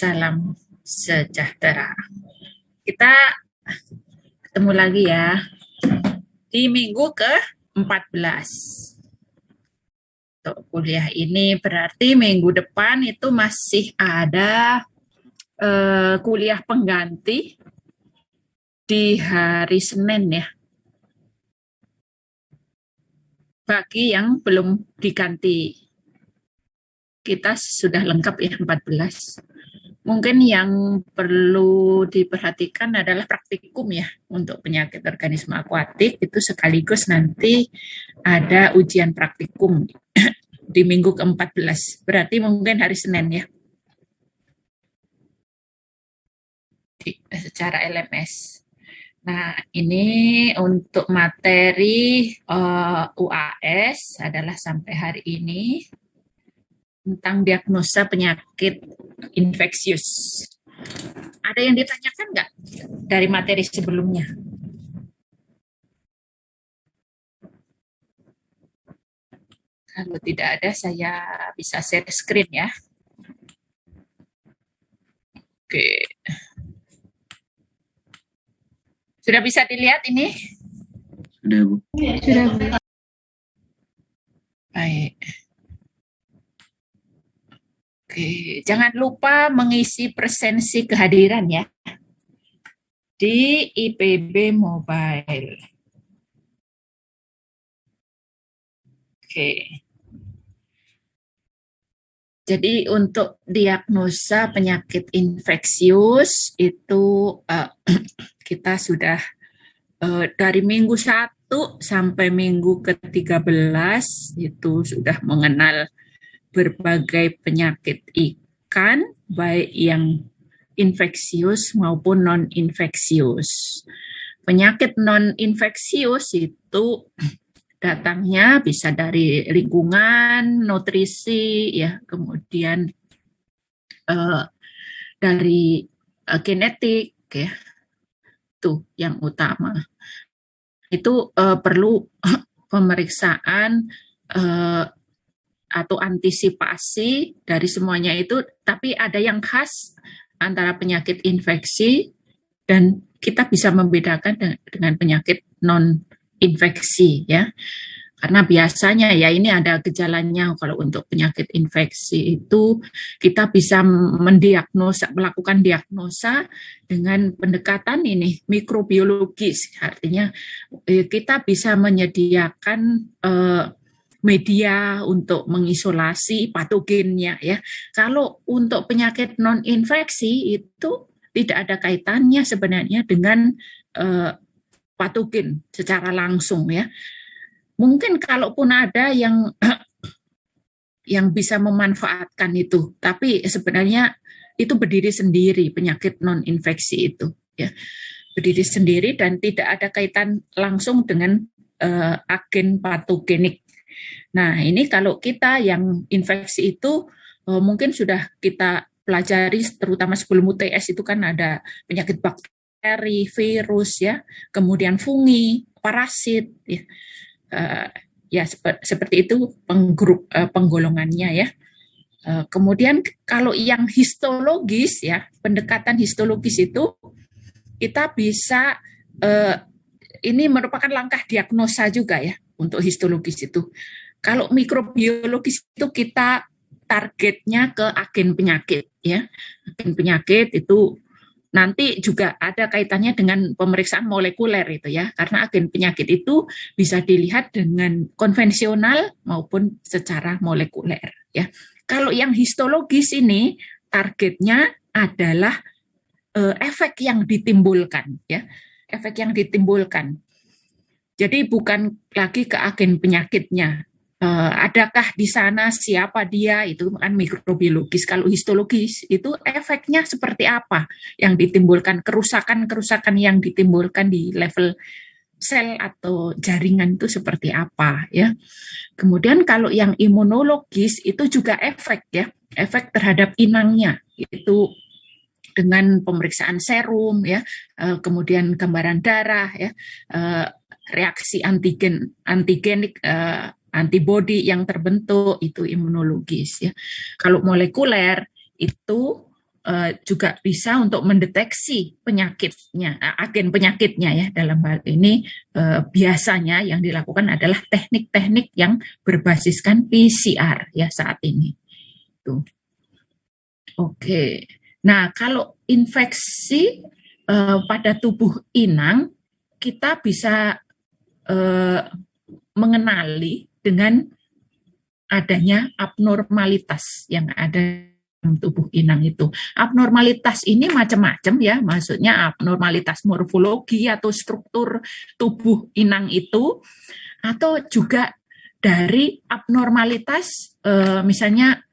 Salam sejahtera. Kita ketemu lagi ya di minggu ke-14. Untuk kuliah ini berarti minggu depan itu masih ada kuliah pengganti di hari Senin ya. Bagi yang belum diganti. Kita sudah lengkap ya 14. Mungkin yang perlu diperhatikan adalah praktikum ya untuk penyakit organisme akuatik, itu sekaligus nanti ada ujian praktikum di minggu ke-14. Berarti mungkin hari Senin ya. Secara LMS. Nah, ini untuk materi UAS adalah sampai hari ini tentang diagnosa penyakit infeksius. Ada yang ditanyakan nggak dari materi sebelumnya? Kalau tidak ada, saya bisa share screen ya. Oke. Sudah bisa dilihat ini? Sudah, Bu. Sudah, Bu. Baik. Oke, jangan lupa mengisi presensi kehadiran ya di IPB Mobile. Oke. Jadi untuk diagnosa penyakit infeksius itu kita sudah dari minggu 1 sampai minggu ke-13 itu sudah mengenal berbagai penyakit ikan, baik yang infeksius maupun non-infeksius. Penyakit non-infeksius itu datangnya bisa dari lingkungan, nutrisi, ya, kemudian dari genetik, ya, itu yang utama. Itu perlu pemeriksaan atau antisipasi dari semuanya itu, tapi ada yang khas antara penyakit infeksi dan kita bisa membedakan dengan penyakit non-infeksi ya. Karena biasanya ya ini ada gejalanya. Kalau untuk penyakit infeksi itu kita bisa mendiagnosa, melakukan diagnosa dengan pendekatan ini mikrobiologis. Artinya kita bisa menyediakan media untuk mengisolasi patogennya ya. Kalau untuk penyakit non-infeksi itu tidak ada kaitannya sebenarnya dengan patogen secara langsung ya. Mungkin kalaupun ada yang bisa memanfaatkan itu, tapi sebenarnya itu berdiri sendiri penyakit non-infeksi itu ya. Berdiri sendiri dan tidak ada kaitan langsung dengan agen patogenik. Nah, ini kalau kita yang infeksi itu mungkin sudah kita pelajari, terutama sebelum UTS itu kan ada penyakit bakteri, virus ya, kemudian fungi, parasit ya. Ya seperti itu penggolongannya ya. Kemudian kalau yang histologis ya, pendekatan histologis itu kita bisa ini merupakan langkah diagnosa juga ya untuk histologis itu. Kalau mikrobiologis itu kita targetnya ke agen penyakit ya. Agen penyakit itu nanti juga ada kaitannya dengan pemeriksaan molekuler itu ya. Karena agen penyakit itu bisa dilihat dengan konvensional maupun secara molekuler ya. Kalau yang histologis ini targetnya adalah efek yang ditimbulkan ya. Efek yang ditimbulkan. Jadi bukan lagi ke agen penyakitnya. Adakah di sana, siapa dia, itu kan mikrobiologis. Kalau histologis itu efeknya seperti apa yang ditimbulkan, kerusakan-kerusakan yang ditimbulkan di level sel atau jaringan itu seperti apa ya. Kemudian kalau yang imunologis itu juga efek ya, efek terhadap inangnya itu dengan pemeriksaan serum ya, kemudian gambaran darah ya, reaksi antigenik antibodi yang terbentuk itu imunologis ya. Kalau molekuler itu juga bisa untuk mendeteksi penyakitnya, agen penyakitnya ya. Dalam hal ini biasanya yang dilakukan adalah teknik-teknik yang berbasiskan PCR ya saat ini. Tuh. Oke. Nah, kalau infeksi pada tubuh inang, kita bisa mengenali dengan adanya abnormalitas yang ada dalam tubuh inang itu. Abnormalitas ini macam-macam ya, maksudnya abnormalitas morfologi atau struktur tubuh inang itu, atau juga dari abnormalitas misalnya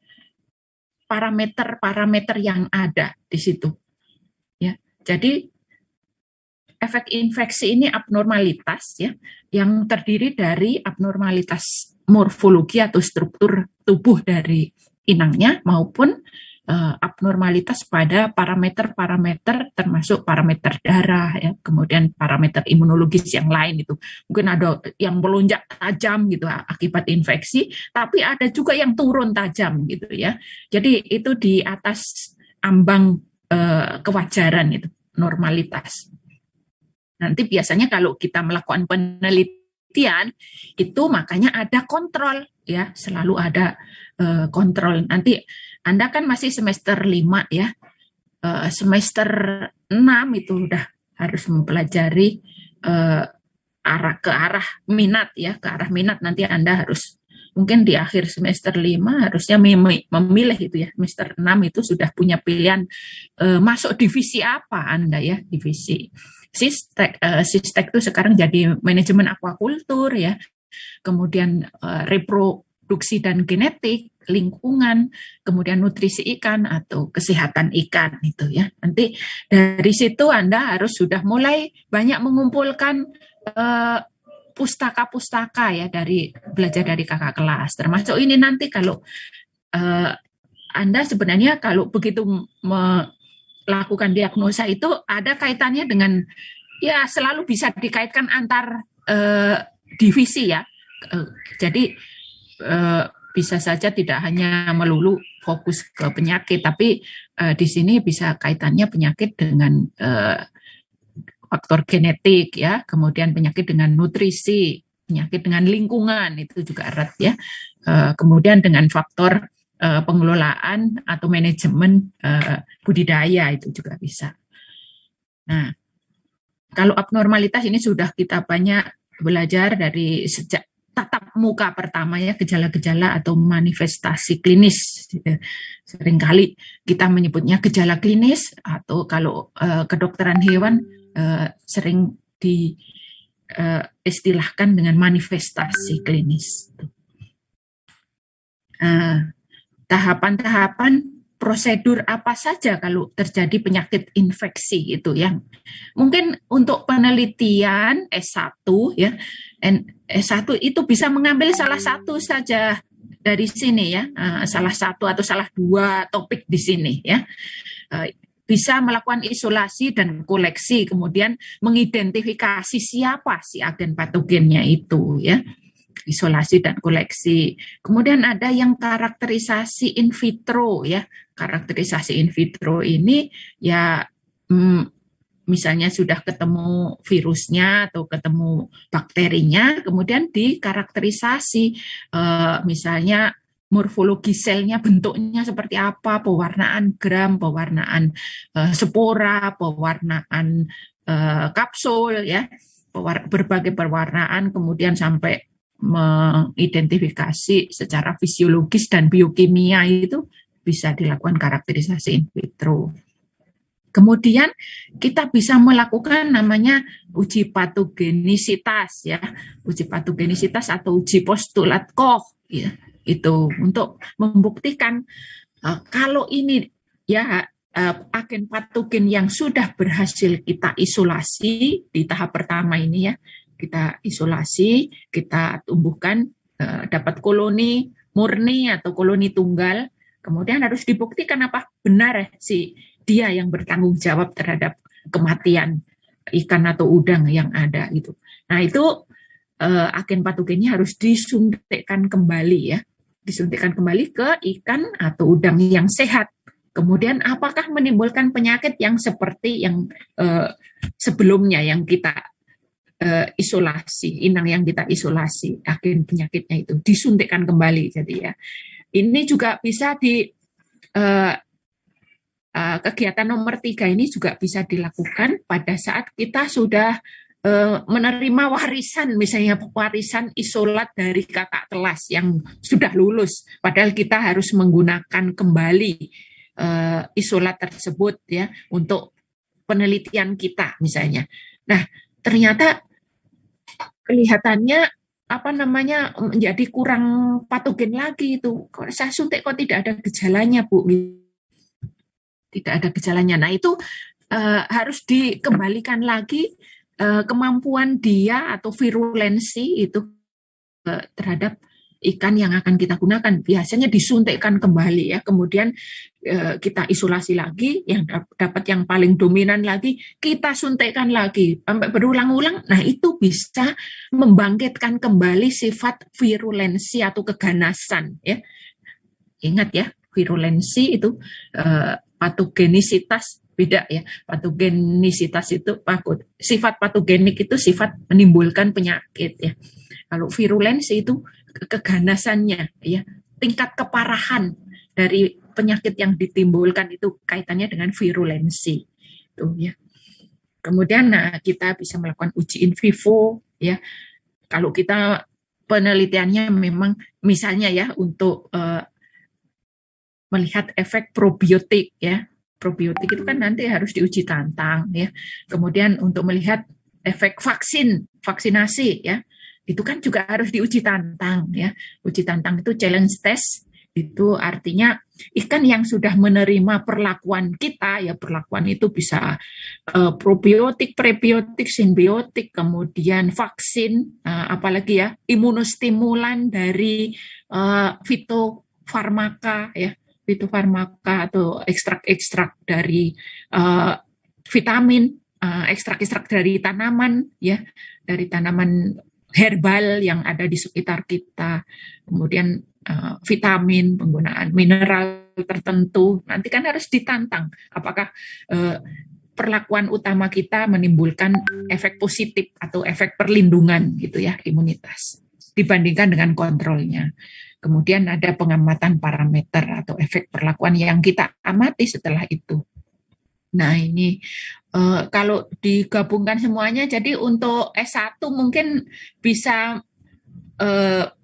parameter-parameter yang ada di situ. Ya, jadi efek infeksi ini abnormalitas ya, yang terdiri dari abnormalitas morfologi atau struktur tubuh dari inangnya maupun abnormalitas pada parameter-parameter termasuk parameter darah ya, kemudian parameter imunologis yang lain itu. Mungkin ada yang melonjak tajam gitu akibat infeksi, tapi ada juga yang turun tajam gitu ya. Jadi itu di atas ambang kewajaran itu, normalitas. Nanti biasanya kalau kita melakukan penelitian itu makanya ada kontrol ya, selalu ada kontrol. Nanti Anda kan masih semester 5 ya. Semester 6 itu udah harus mempelajari ke arah minat ya, ke arah minat. Nanti Anda harus mungkin di akhir semester 5 harusnya memilih itu ya. Semester 6 itu sudah punya pilihan masuk divisi apa Anda ya, divisi Sistek itu sekarang jadi manajemen aquaculture ya, kemudian reproduksi dan genetik, lingkungan, kemudian nutrisi ikan atau kesehatan ikan itu ya. Nanti dari situ Anda harus sudah mulai banyak mengumpulkan pustaka-pustaka ya, dari belajar dari kakak kelas. Termasuk ini nanti kalau Anda sebenarnya kalau begitu melakukan diagnosa itu ada kaitannya dengan ya, selalu bisa dikaitkan antar divisi ya. Jadi bisa saja tidak hanya melulu fokus ke penyakit, tapi di sini bisa kaitannya penyakit dengan faktor genetik ya, kemudian penyakit dengan nutrisi, penyakit dengan lingkungan itu juga erat ya. Kemudian dengan faktor pengelolaan atau manajemen budidaya itu juga bisa. Nah, kalau abnormalitas ini sudah kita banyak belajar dari sejak tatap muka pertama ya, gejala-gejala atau manifestasi klinis. Seringkali kita menyebutnya gejala klinis atau kalau kedokteran hewan sering diistilahkan dengan manifestasi klinis. Tahapan-tahapan prosedur apa saja kalau terjadi penyakit infeksi itu yang mungkin untuk penelitian S1 ya, S1 itu bisa mengambil salah satu saja dari sini ya, salah satu atau salah dua topik di sini ya. Bisa melakukan isolasi dan koleksi, kemudian mengidentifikasi siapa si agen patogennya itu ya. Isolasi dan koleksi. Kemudian ada yang karakterisasi in vitro ya. Karakterisasi in vitro ini ya misalnya sudah ketemu virusnya atau ketemu bakterinya, kemudian dikarakterisasi misalnya morfologi selnya bentuknya seperti apa, pewarnaan gram, pewarnaan spora, pewarnaan kapsul ya, berbagai pewarnaan, kemudian sampai mengidentifikasi secara fisiologis dan biokimia itu bisa dilakukan karakterisasi in vitro. Kemudian kita bisa melakukan namanya uji patogenisitas ya, uji patogenisitas atau uji postulat Koch ya, itu untuk membuktikan kalau ini ya agen patogen yang sudah berhasil kita isolasi di tahap pertama ini ya, kita isolasi, kita tumbuhkan dapat koloni murni atau koloni tunggal, kemudian harus dibuktikan apa benar si dia yang bertanggung jawab terhadap kematian ikan atau udang yang ada gitu. Nah itu agen patogennya harus disuntikkan kembali ya, disuntikkan kembali ke ikan atau udang yang sehat Kemudian apakah menimbulkan penyakit yang seperti yang sebelumnya yang kita isolasi, inang yang kita isolasi, agen penyakitnya itu disuntikkan kembali. Jadi ya, ini juga bisa di kegiatan nomor 3 ini juga bisa dilakukan pada saat kita sudah menerima warisan, misalnya warisan isolat dari kakak kelas yang sudah lulus, padahal kita harus menggunakan kembali isolat tersebut ya untuk penelitian kita misalnya. Nah, ternyata kelihatannya menjadi kurang patogen lagi itu. Saya suntik kok tidak ada gejalanya, Bu. Tidak ada gejalanya. Nah, itu harus dikembalikan lagi kemampuan dia atau virulensi itu terhadap ikan yang akan kita gunakan. Biasanya disuntikkan kembali ya, kemudian kita isolasi lagi, yang dapat yang paling dominan lagi, kita suntikkan lagi, sampai berulang-ulang. Nah, itu bisa membangkitkan kembali sifat virulensi atau keganasan ya. Ingat ya, virulensi itu patogenisitas beda ya. Patogenisitas itu sifat patogenik itu sifat menimbulkan penyakit ya. Kalau virulensi itu keganasannya ya, tingkat keparahan dari penyakit yang ditimbulkan itu kaitannya dengan virulensi itu ya. Kemudian kita bisa melakukan uji in vivo ya. Kalau kita penelitiannya memang misalnya ya untuk melihat efek probiotik ya. Probiotik itu kan nanti harus diuji tantang ya. Kemudian untuk melihat efek vaksinasi ya, itu kan juga harus diuji tantang ya. Uji tantang itu challenge test, itu artinya ikan yang sudah menerima perlakuan kita ya, perlakuan itu bisa probiotik, prebiotik, simbiotik, kemudian vaksin, apalagi ya imunostimulan dari fitofarmaka ya, fitofarmaka atau ekstrak-ekstrak dari vitamin, ekstrak-ekstrak dari tanaman ya, dari tanaman herbal yang ada di sekitar kita, kemudian vitamin, penggunaan mineral tertentu, nanti kan harus ditantang apakah perlakuan utama kita menimbulkan efek positif atau efek perlindungan gitu ya, imunitas dibandingkan dengan kontrolnya. Kemudian ada pengamatan parameter atau efek perlakuan yang kita amati setelah itu. Nah, ini kalau digabungkan semuanya, jadi untuk S1 mungkin bisa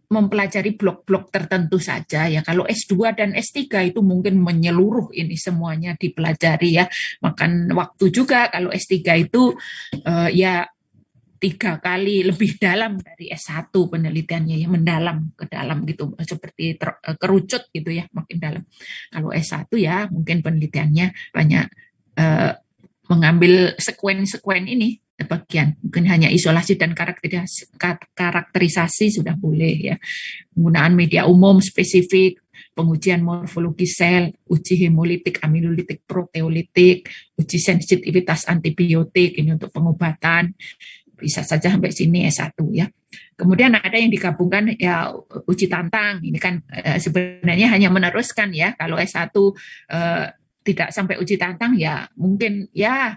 mempelajari blok-blok tertentu saja ya. Kalau S2 dan S3 itu mungkin menyeluruh, ini semuanya dipelajari ya. Makan waktu juga. Kalau S3 itu ya 3 kali lebih dalam dari S1 penelitiannya ya, mendalam ke dalam gitu, seperti kerucut gitu ya, makin dalam. Kalau S1 ya mungkin penelitiannya banyak mengambil sekuen-sekuen ini bagian, mungkin hanya isolasi dan karakterisasi sudah boleh ya. Penggunaan media umum spesifik, pengujian morfologi sel, uji hemolitik, amilolitik, proteolitik, uji sensitivitas antibiotik, ini untuk pengobatan. Bisa saja sampai sini S1 ya. Kemudian ada yang digabungkan ya uji tantang. Ini kan sebenarnya hanya meneruskan ya. Kalau S1 tidak sampai uji tantang ya mungkin ya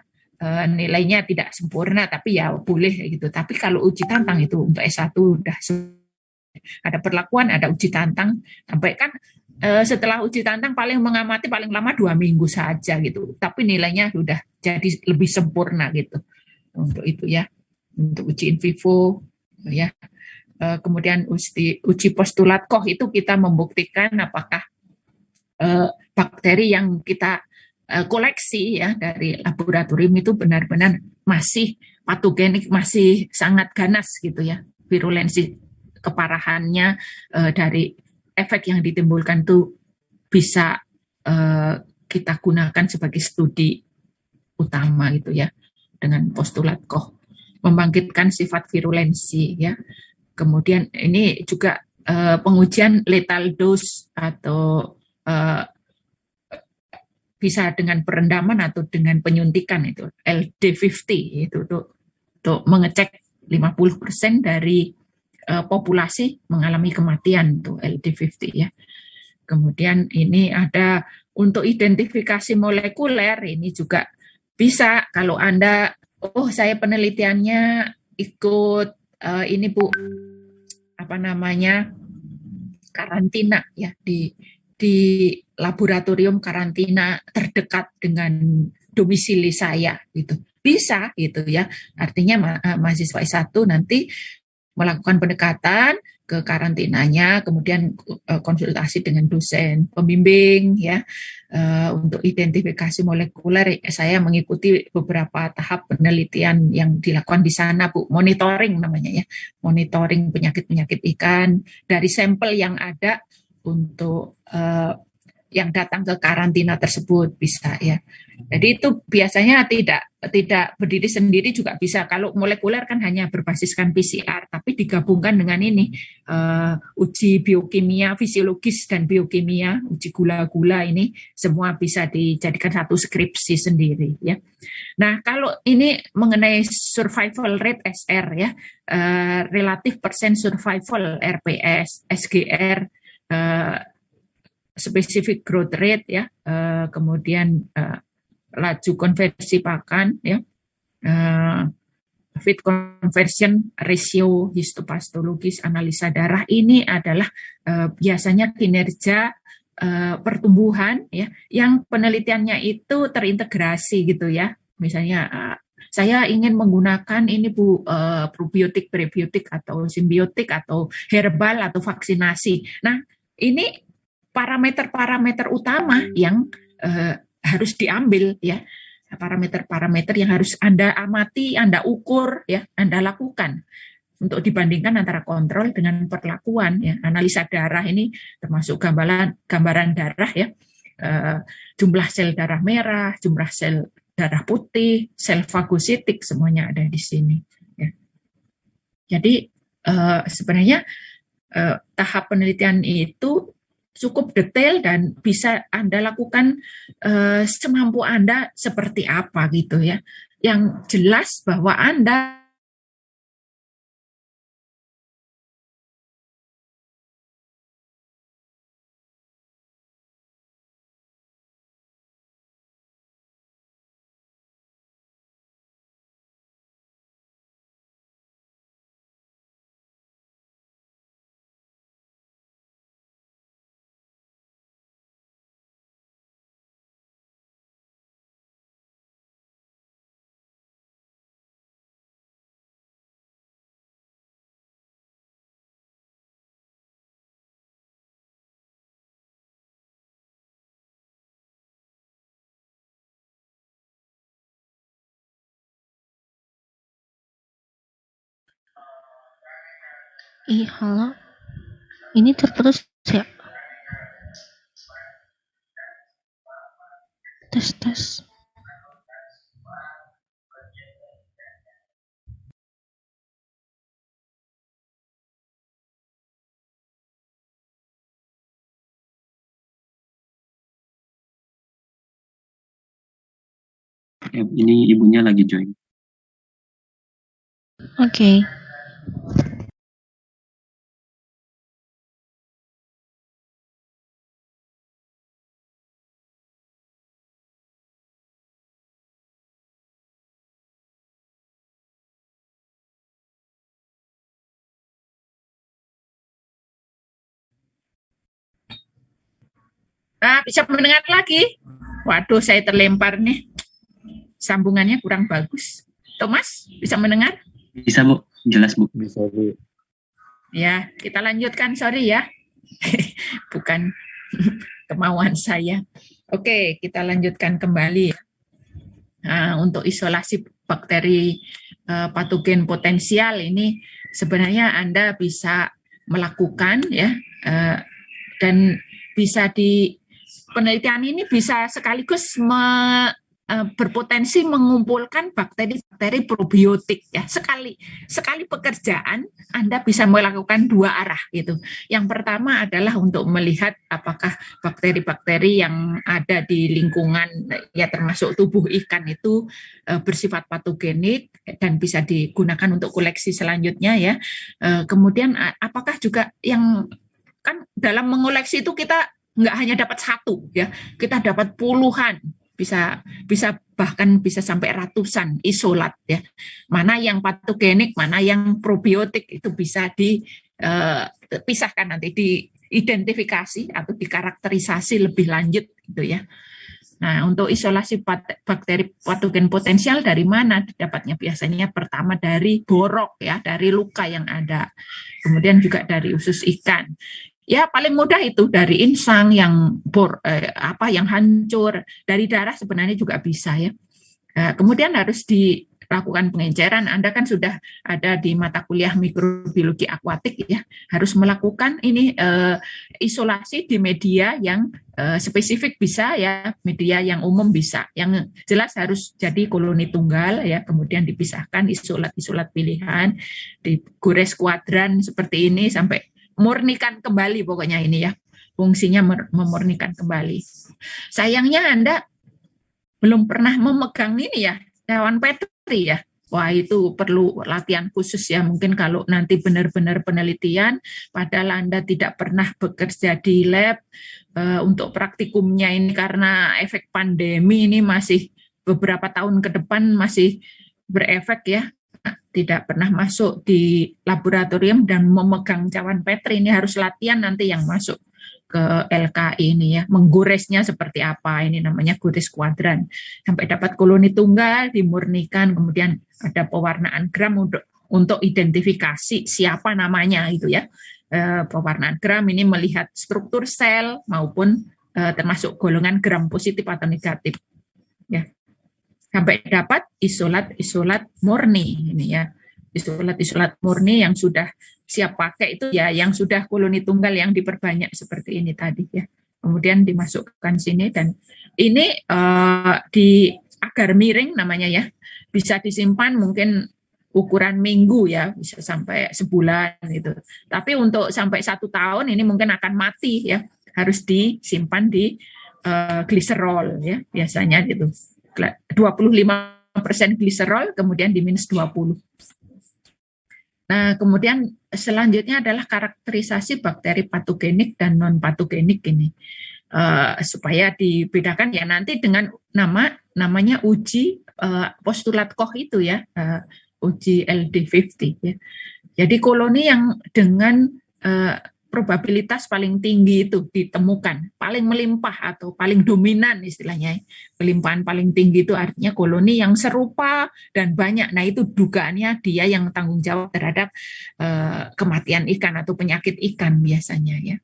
nilainya tidak sempurna, tapi ya boleh gitu. Tapi kalau uji tantang itu untuk S1 udah ada perlakuan, ada uji tantang, sampai kan setelah uji tantang paling mengamati paling lama 2 minggu saja gitu. Tapi nilainya sudah jadi lebih sempurna gitu. Untuk itu ya. Untuk uji in vivo ya, kemudian uji postulat Koch itu kita membuktikan apakah bakteri yang kita koleksi ya dari laboratorium itu benar-benar masih patogenik, masih sangat ganas gitu ya, virulensi keparahannya dari efek yang ditimbulkan itu bisa kita gunakan sebagai studi utama gitu ya, dengan postulat Koch. Membangkitkan sifat virulensi ya. Kemudian ini juga pengujian lethal dose atau bisa dengan perendaman atau dengan penyuntikan itu LD50 itu untuk mengecek 50% dari populasi mengalami kematian itu LD50 ya. Kemudian ini ada untuk identifikasi molekuler ini juga bisa kalau Anda, saya penelitiannya ikut ini Bu, apa namanya, karantina ya di laboratorium karantina terdekat dengan domisili saya gitu. Bisa gitu ya. Artinya mahasiswa S1 nanti melakukan pendekatan ke karantinanya, kemudian konsultasi dengan dosen pembimbing ya untuk identifikasi molekuler. Saya mengikuti beberapa tahap penelitian yang dilakukan di sana, Bu. Monitoring namanya ya, monitoring penyakit-penyakit ikan dari sampel yang ada untuk yang datang ke karantina tersebut bisa ya. Jadi itu biasanya tidak berdiri sendiri juga bisa. Kalau molekuler kan hanya berbasiskan PCR, tapi digabungkan dengan ini uji biokimia, fisiologis dan biokimia, uji gula-gula ini semua bisa dijadikan satu skripsi sendiri ya. Nah kalau ini mengenai survival rate SR ya, relatif persen survival RPS, SGR, specific growth rate ya, kemudian laju konversi pakan ya, feed conversion ratio, histopatologis, analisa darah, ini adalah biasanya kinerja pertumbuhan ya yang penelitiannya itu terintegrasi gitu ya. Misalnya saya ingin menggunakan ini Bu, probiotik, prebiotik atau simbiotik atau herbal atau vaksinasi. Nah, ini parameter-parameter utama yang harus diambil ya, parameter-parameter yang harus Anda amati, Anda ukur ya, Anda lakukan untuk dibandingkan antara kontrol dengan perlakuan ya. Analisa darah ini termasuk gambaran darah ya, jumlah sel darah merah, jumlah sel darah putih, sel fagositik, semuanya ada di sini ya. Jadi sebenarnya tahap penelitian itu cukup detail dan bisa Anda lakukan semampu Anda seperti apa gitu ya. Yang jelas bahwa Anda Halo. Ini terputus ya? Tes. Ya, ini ibunya lagi join. Oke. bisa mendengar lagi. Waduh, saya terlempar nih. Sambungannya kurang bagus. Thomas, bisa mendengar? Bisa Bu, jelas Bu. Bisa Bu. Ya, kita lanjutkan. Sorry ya. Bukan kemauan saya. Oke, kita lanjutkan kembali. Untuk isolasi bakteri patogen potensial ini sebenarnya Anda bisa melakukan ya, dan bisa penelitian ini bisa sekaligus berpotensi mengumpulkan bakteri-bakteri probiotik ya. Sekali pekerjaan Anda bisa melakukan dua arah gitu. Yang pertama adalah untuk melihat apakah bakteri-bakteri yang ada di lingkungan ya termasuk tubuh ikan itu bersifat patogenik dan bisa digunakan untuk koleksi selanjutnya ya. Kemudian apakah juga yang kan dalam mengoleksi itu kita nggak hanya dapat satu ya, kita dapat puluhan, bisa bisa bahkan bisa sampai ratusan isolat ya. Mana yang patogenik, mana yang probiotik itu bisa dipisahkan nanti, diidentifikasi atau dikarakterisasi lebih lanjut gitu ya. Nah, untuk isolasi bakteri patogen potensial dari mana didapatnya? Biasanya pertama dari borok ya, dari luka yang ada. Kemudian juga dari usus ikan. Ya, paling mudah itu dari insang yang yang hancur, dari darah sebenarnya juga bisa ya. Kemudian harus dilakukan pengenceran. Anda kan sudah ada di mata kuliah mikrobiologi akuatik ya, harus melakukan ini isolasi di media yang spesifik bisa ya, media yang umum bisa. Yang jelas harus jadi koloni tunggal ya, kemudian dipisahkan isolat-isolat pilihan, digores kuadran seperti ini sampai murnikan kembali pokoknya ini ya. Fungsinya memurnikan kembali. Sayangnya Anda belum pernah memegang ini ya, cawan Petri ya. Wah, itu perlu latihan khusus ya. Mungkin kalau nanti benar-benar penelitian, padahal Anda tidak pernah bekerja di lab, untuk praktikumnya ini karena efek pandemi ini masih beberapa tahun ke depan masih berefek ya. Tidak pernah masuk di laboratorium dan memegang cawan Petri, ini harus latihan nanti yang masuk ke LKI ini ya, menggoresnya seperti apa, ini namanya gores kuadran, sampai dapat koloni tunggal, dimurnikan, kemudian ada pewarnaan gram untuk identifikasi siapa namanya itu ya. Pewarnaan gram ini melihat struktur sel maupun termasuk golongan gram positif atau negatif ya, sampai dapat isolat murni ini ya. Isolat murni yang sudah siap pakai itu ya, yang sudah koloni tunggal yang diperbanyak seperti ini tadi ya. Kemudian dimasukkan sini dan ini di agar miring namanya ya, bisa disimpan mungkin ukuran minggu ya, bisa sampai sebulan gitu. Tapi untuk sampai 1 tahun ini mungkin akan mati ya, harus disimpan di gliserol ya biasanya gitu. 25% gliserol kemudian di minus 20. Nah, kemudian selanjutnya adalah karakterisasi bakteri patogenik dan non-patogenik ini. Supaya dibedakan ya nanti dengan namanya uji postulat Koch itu ya, uji LD50 ya. Jadi koloni yang dengan probabilitas paling tinggi itu ditemukan, paling melimpah atau paling dominan istilahnya. Pelimpahan paling tinggi itu artinya koloni yang serupa dan banyak. Nah, itu dugaannya dia yang tanggung jawab terhadap kematian ikan atau penyakit ikan biasanya ya.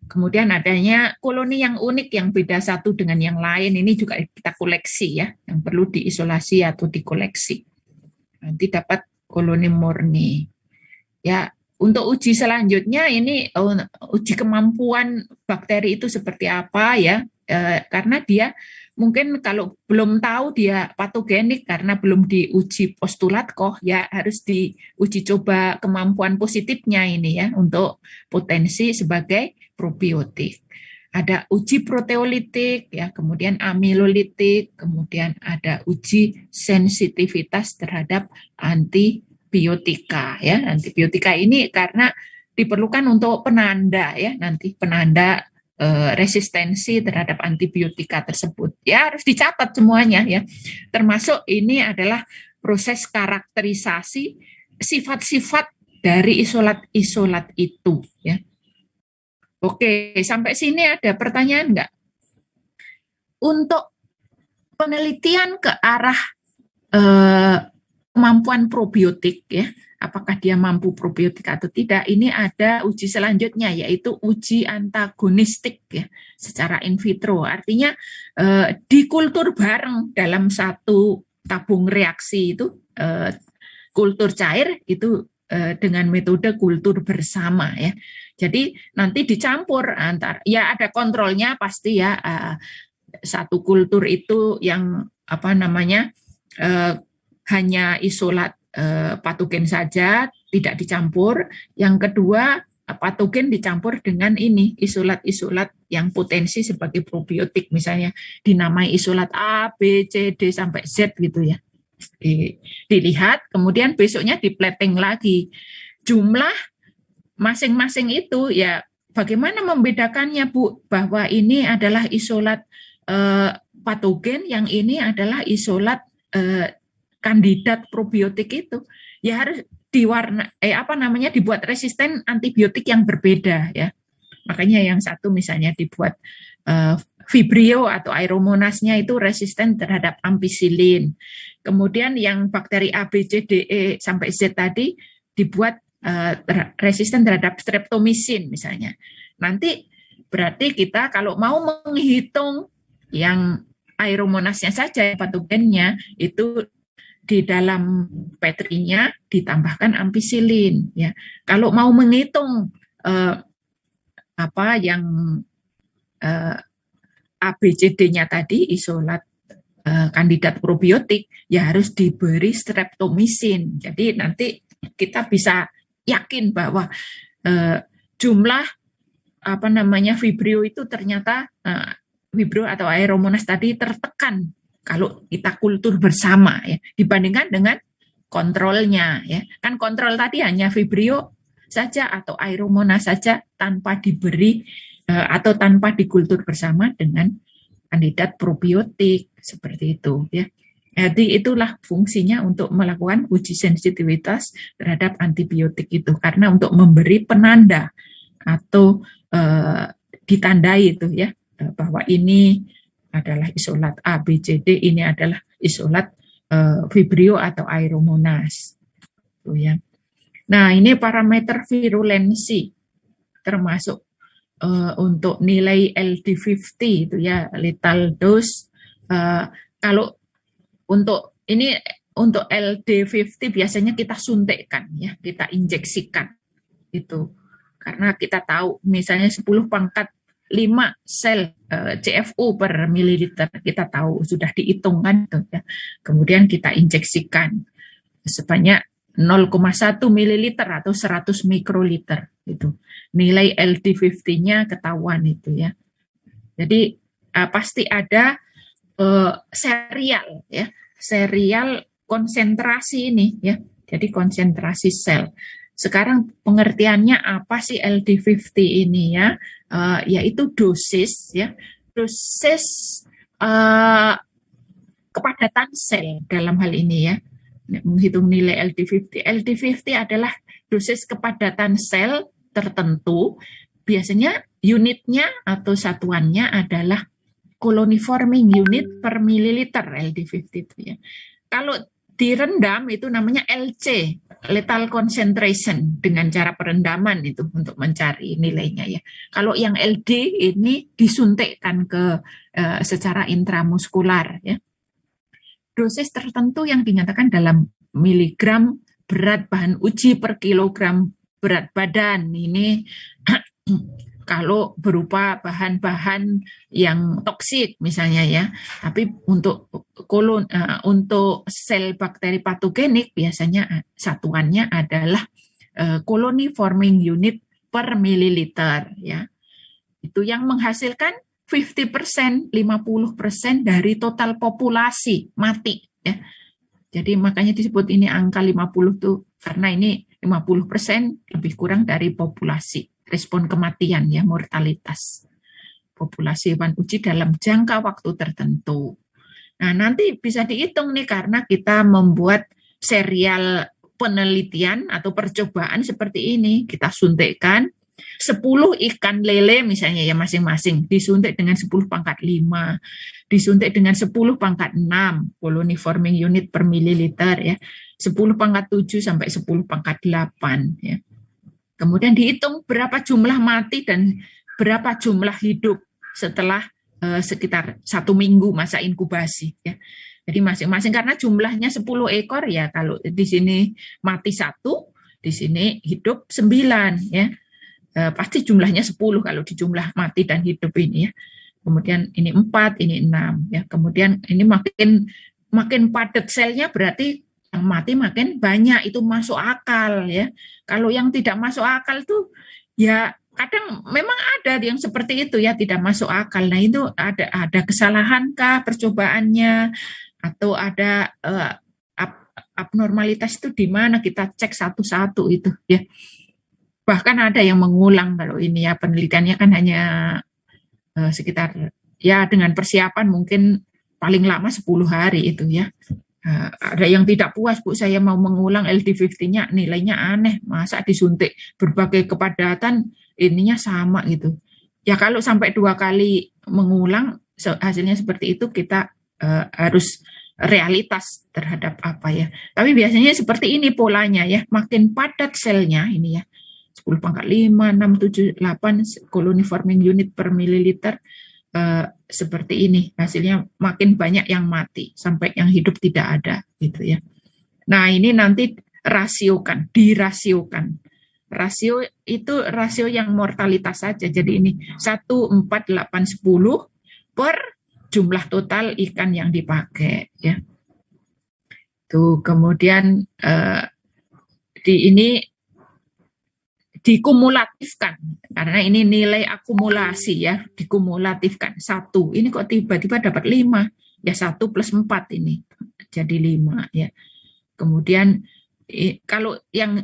Kemudian adanya koloni yang unik yang beda satu dengan yang lain, ini juga kita koleksi ya, yang perlu diisolasi atau dikoleksi. Nanti dapat koloni murni. Ya, untuk uji selanjutnya ini uji kemampuan bakteri itu seperti apa ya, karena dia mungkin kalau belum tahu dia patogenik karena belum diuji postulat Koch ya, harus diuji coba kemampuan positifnya ini ya untuk potensi sebagai probiotik. Ada uji proteolitik ya, kemudian amilolitik, kemudian ada uji sensitivitas terhadap antibiotika ya. Antibiotika ini karena diperlukan untuk penanda ya, nanti penanda resistensi terhadap antibiotika tersebut. Ya, harus dicatat semuanya ya. Termasuk ini adalah proses karakterisasi sifat-sifat dari isolat-isolat itu ya. Oke, sampai sini ada pertanyaan enggak? Untuk penelitian ke arah kemampuan probiotik ya, apakah dia mampu probiotik atau tidak, ini ada uji selanjutnya yaitu uji antagonistik ya, secara in vitro. Artinya dikultur bareng dalam satu tabung reaksi itu, kultur cair itu dengan metode kultur bersama ya. Jadi nanti dicampur antar, ya ada kontrolnya pasti ya, satu kultur itu yang hanya isolat patogen saja, tidak dicampur. Yang kedua, patogen dicampur dengan ini, isolat-isolat yang potensi sebagai probiotik, misalnya dinamai isolat A, B, C, D, sampai Z gitu ya. Dilihat, kemudian besoknya di plating lagi. Jumlah masing-masing itu ya bagaimana membedakannya, Bu, bahwa ini adalah isolat patogen, yang ini adalah isolat kandidat probiotik itu? Ya harus dibuat resisten antibiotik yang berbeda ya. Makanya yang satu misalnya dibuat Vibrio atau Aeromonasnya itu resisten terhadap ampicillin. Kemudian yang bakteri A, B, C, D, E sampai Z tadi dibuat resisten terhadap streptomycin misalnya. Nanti berarti kita kalau mau menghitung yang Aeromonasnya saja patogennya itu di dalam petrinya ditambahkan ampicillin ya. Kalau mau menghitung yang ABCD-nya tadi isolat kandidat probiotik ya harus diberi streptomycin. Jadi nanti kita bisa yakin bahwa jumlah Vibrio itu ternyata Vibrio atau Aeromonas tadi tertekan kalau kita kultur bersama ya dibandingkan dengan kontrolnya ya. Kan kontrol tadi hanya Vibrio saja atau Aeromonas saja tanpa diberi atau tanpa dikultur bersama dengan kandidat probiotik seperti itu ya. Jadi itulah fungsinya untuk melakukan uji sensitivitas terhadap antibiotik itu, karena untuk memberi penanda atau ditandai itu ya bahwa ini adalah isolat A, B, C, D, ini adalah isolat Vibrio atau Aeromonas. Tuh ya. Nah, ini parameter virulensi termasuk untuk nilai LD50 itu ya, lethal dose. Kalau untuk LD50 biasanya kita suntikkan ya, kita injeksikan itu. Karena kita tahu misalnya 10 pangkat 5 sel CFU per mililiter, kita tahu sudah dihitung kan tuh ya. Kemudian kita injeksikan sebanyak 0,1 mililiter atau 100 mikroliter itu. Nilai LD50-nya ketahuan itu ya. Jadi pasti ada serial ya, serial konsentrasi ini ya. Jadi konsentrasi sel. Sekarang pengertiannya apa sih LD50 ini ya? Yaitu dosis ya, dosis kepadatan sel dalam hal ini ya, menghitung nilai LD50. LD50 adalah dosis kepadatan sel tertentu, biasanya unitnya atau satuannya adalah colony forming unit per mililiter LD50 itu ya. Kalau direndam itu namanya LC, lethal concentration, dengan cara perendaman itu untuk mencari nilainya ya. Kalau yang LD ini disuntikkan ke secara intramuskular ya. Dosis tertentu yang dinyatakan dalam miligram berat bahan uji per kilogram berat badan ini kalau berupa bahan-bahan yang toksik misalnya ya, tapi untuk sel bakteri patogenik biasanya satuannya adalah colony forming unit per mililiter ya. Itu yang menghasilkan 50%, 50% dari total populasi mati ya. Jadi makanya disebut ini angka 50 tuh karena ini 50% lebih kurang dari populasi. Respon kematian ya, mortalitas populasi hewan uji dalam jangka waktu tertentu. Nah, nanti bisa dihitung nih karena kita membuat serial penelitian atau percobaan seperti ini. Kita suntikkan 10 ikan lele misalnya ya masing-masing, disuntik dengan 10 pangkat 5, disuntik dengan 10 pangkat 6 colony forming unit per mililiter ya, 10 pangkat 7 sampai 10 pangkat 8 ya. Kemudian dihitung berapa jumlah mati dan berapa jumlah hidup setelah sekitar 1 minggu masa inkubasi ya. Jadi masing-masing karena jumlahnya 10 ekor ya, kalau di sini mati 1, di sini hidup 9 ya. Pasti jumlahnya 10 kalau dijumlah mati dan hidup ini ya. Kemudian ini 4, ini 6 ya. Kemudian ini makin padat selnya berarti yang mati makin banyak, itu masuk akal ya. Kalau yang tidak masuk akal tuh ya kadang memang ada yang seperti itu ya, tidak masuk akal. Nah itu ada kesalahankah percobaannya atau ada abnormalitas itu di mana, kita cek satu-satu itu ya. Bahkan ada yang mengulang kalau ini ya, penelitiannya kan hanya sekitar ya dengan persiapan mungkin paling lama 10 hari itu ya. Ada yang tidak puas, Bu, saya mau mengulang LD50-nya, nilainya aneh, masa disuntik berbagai kepadatan, ininya sama gitu. Ya kalau sampai 2 kali mengulang, hasilnya seperti itu, kita harus realitas terhadap apa ya. Tapi biasanya seperti ini polanya ya, makin padat selnya ini ya, 10 pangkat 5, 6, 7, 8 koloni forming unit per mililiter, seperti ini hasilnya, makin banyak yang mati sampai yang hidup tidak ada gitu ya. Nah ini nanti dirasiokan. Rasio itu rasio yang mortalitas saja. Jadi ini 1, 4, 8, 10 per jumlah total ikan yang dipakai ya. Tuh kemudian di ini dikumulatifkan karena ini nilai akumulasi ya, dikumulatifkan 1. Ini kok tiba-tiba dapat 5 ya, 1 plus 4 ini jadi 5 ya. Kemudian kalau yang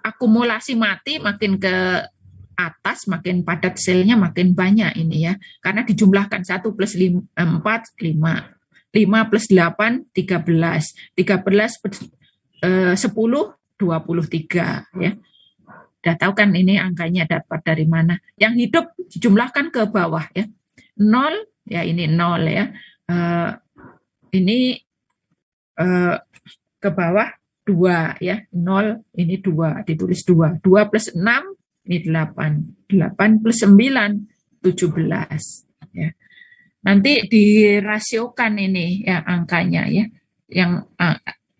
akumulasi mati makin ke atas, makin padat selnya makin banyak ini ya, karena dijumlahkan 1 plus 4 5 plus 8 13 plus 10 23 ya. Udah tahu kan ini angkanya dapat dari mana. Yang hidup dijumlahkan ke bawah ya. 0 ya, ini 0 ya. Ini ke bawah 2 ya. 0 ini 2, ditulis 2. 2 plus 6 ini 8. 8 plus 9 17 ya. Nanti dirasiokan ini ya angkanya ya. Yang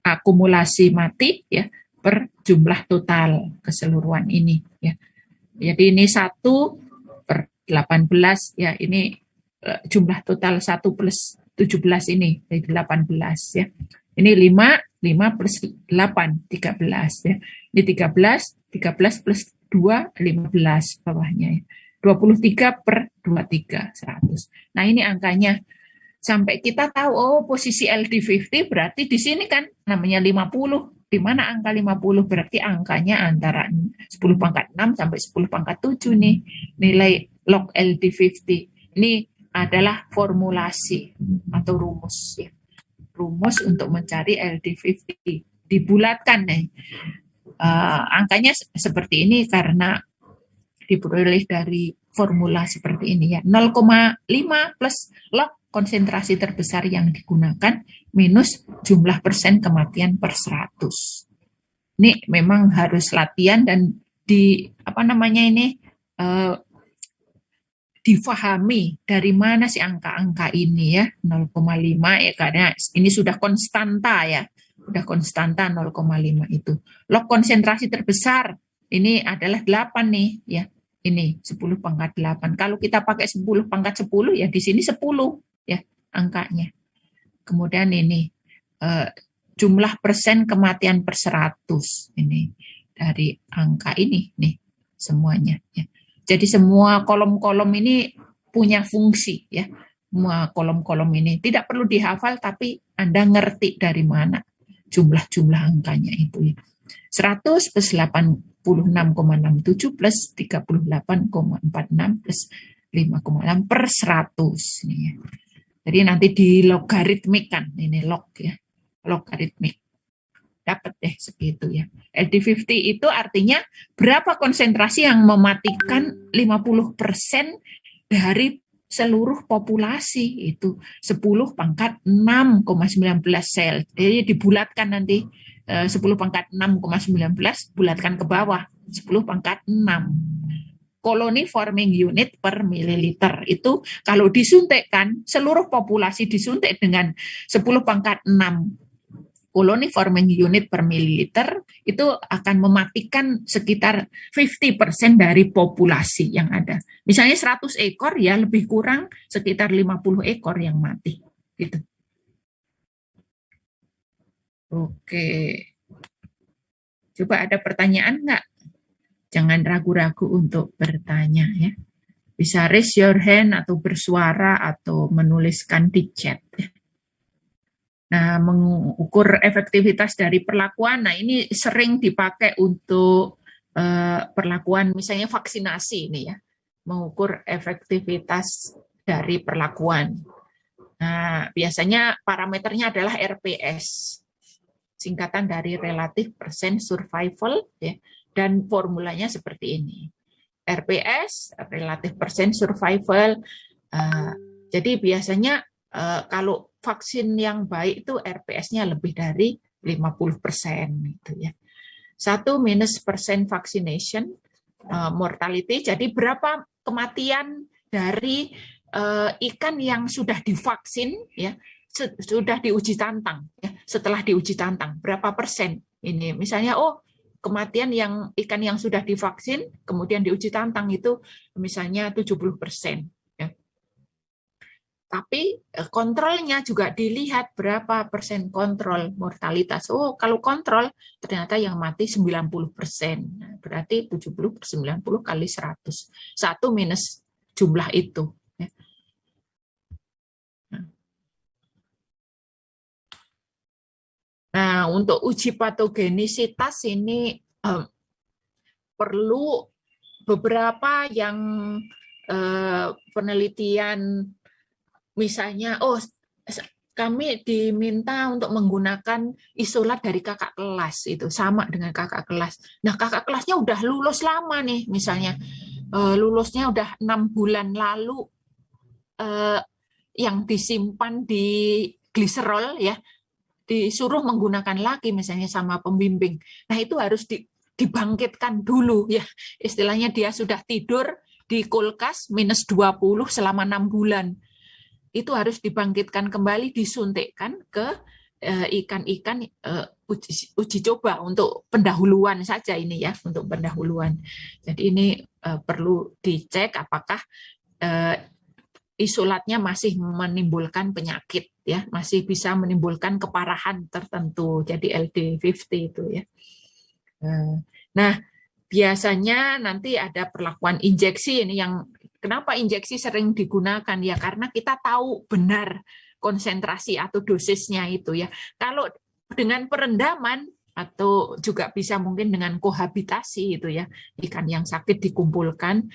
akumulasi mati ya per jumlah total keseluruhan ini ya. Jadi ini 1 per 18 ya, ini jumlah total 1 plus 17 ini dari 18 ya. Ini 5 plus 8 13 ya. Ini 13 plus 2 15 bawahnya ya. 23 per 23 100. Nah, ini angkanya sampai kita tahu oh posisi LD50 berarti di sini kan namanya 50. Di mana angka 50 berarti angkanya antara 10 pangkat 6 sampai 10 pangkat 7 nih nilai log LD50. Ini adalah formulasi atau rumus ya. Rumus untuk mencari LD50 dibulatkan nih. Angkanya seperti ini karena diperoleh dari formula seperti ini ya. 0,5 plus log konsentrasi terbesar yang digunakan minus jumlah persen kematian per 100. Ini memang harus latihan dan difahami dari mana sih angka-angka ini ya, 0,5 ya, karena ini sudah konstanta ya, sudah konstanta 0,5 itu. Log konsentrasi terbesar ini adalah 8 nih ya, ini 10 pangkat 8. Kalau kita pakai 10 pangkat 10 ya di sini 10 ya angkanya. Kemudian ini jumlah persen kematian per 100 ini dari angka ini nih semuanya ya. Jadi semua kolom-kolom ini punya fungsi ya. Semua kolom-kolom ini tidak perlu dihafal tapi Anda ngerti dari mana jumlah-jumlah angkanya itu ya. 100 plus 86,67 plus 38,46 plus 5,6 per 100 ini ya. Jadi nanti dilogaritmikan, ini log ya, logaritmik. Dapat deh segitu ya. LD50 itu artinya berapa konsentrasi yang mematikan 50% dari seluruh populasi, itu 10 pangkat 6,19 sel. Jadi dibulatkan nanti 10 pangkat 6,19 bulatkan ke bawah 10 pangkat 6. Koloni forming unit per mililiter itu kalau disuntikkan, seluruh populasi disuntik dengan 10 pangkat 6 koloni forming unit per mililiter, itu akan mematikan sekitar 50% dari populasi yang ada. Misalnya 100 ekor ya lebih kurang sekitar 50 ekor yang mati gitu. Oke. Coba ada pertanyaan enggak? Jangan ragu-ragu untuk bertanya ya. Bisa raise your hand atau bersuara atau menuliskan di chat. Nah, mengukur efektivitas dari perlakuan, nah ini sering dipakai untuk perlakuan misalnya vaksinasi ini ya, mengukur efektivitas dari perlakuan. Nah, biasanya parameternya adalah RPS, singkatan dari Relative Percent Survival, ya, dan formulanya seperti ini. RPS, Relative Percent Survival. Jadi biasanya kalau vaksin yang baik itu RPS-nya lebih dari 50% gitu ya. 1- vaccination mortality. Jadi berapa kematian dari ikan yang sudah divaksin ya, sudah diuji tantang ya, setelah diuji tantang berapa persen ini misalnya kematian yang ikan yang sudah divaksin kemudian diuji tantang itu misalnya 70%. Tapi kontrolnya juga dilihat berapa persen kontrol mortalitas. Kalau kontrol ternyata yang mati 90%. Nah, berarti 70 per 90 kali 100. 1 minus jumlah itu. Nah, untuk uji patogenisitas ini perlu beberapa yang penelitian. Misalnya, kami diminta untuk menggunakan isolat dari kakak kelas, itu sama dengan kakak kelas. Nah, kakak kelasnya udah lulus lama nih, misalnya lulusnya udah 6 bulan lalu, yang disimpan di gliserol ya, disuruh menggunakan lagi misalnya sama pembimbing. Nah, itu harus dibangkitkan dulu ya. Istilahnya dia sudah tidur di kulkas minus 20 selama 6 bulan. Itu harus dibangkitkan kembali, disuntikkan ke ikan-ikan uji coba untuk pendahuluan saja ini ya, untuk pendahuluan. Jadi ini perlu dicek apakah isolatnya masih menimbulkan penyakit ya, masih bisa menimbulkan keparahan tertentu. Jadi LD50 itu ya. Nah, biasanya nanti ada perlakuan injeksi ini yang kenapa injeksi sering digunakan ya karena kita tahu benar konsentrasi atau dosisnya itu ya. Kalau dengan perendaman atau juga bisa mungkin dengan kohabitasi itu ya, ikan yang sakit dikumpulkan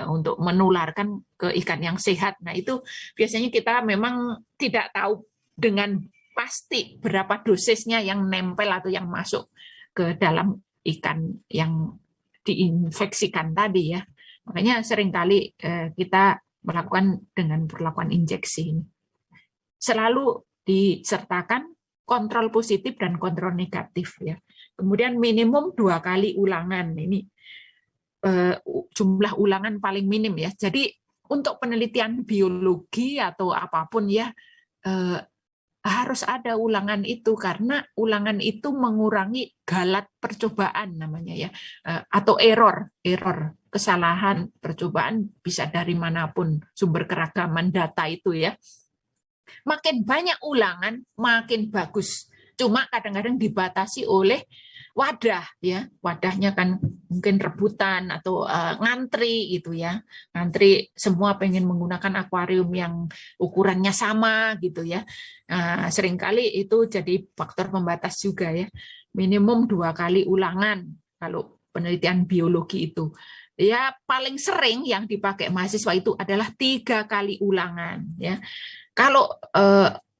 untuk menularkan ke ikan yang sehat. Nah, itu biasanya kita memang tidak tahu dengan pasti berapa dosisnya yang nempel atau yang masuk ke dalam ikan yang diinfeksikan tadi ya. Makanya seringkali kita melakukan dengan perlakuan injeksi. Selalu disertakan kontrol positif dan kontrol negatif ya. Kemudian minimum 2 kali ulangan. Ini jumlah ulangan paling minim ya. Jadi untuk penelitian biologi atau apapun ya harus ada ulangan itu karena ulangan itu mengurangi galat percobaan namanya ya, atau error kesalahan percobaan bisa dari manapun sumber keragaman data itu ya. Makin banyak ulangan makin bagus. Cuma kadang-kadang dibatasi oleh wadah ya, wadahnya kan mungkin rebutan atau ngantri gitu ya, ngantri semua pengen menggunakan akuarium yang ukurannya sama gitu ya. Seringkali itu jadi faktor pembatas juga ya. Minimum 2 kali ulangan kalau penelitian biologi itu. Ya paling sering yang dipakai mahasiswa itu adalah 3 kali ulangan ya. Kalau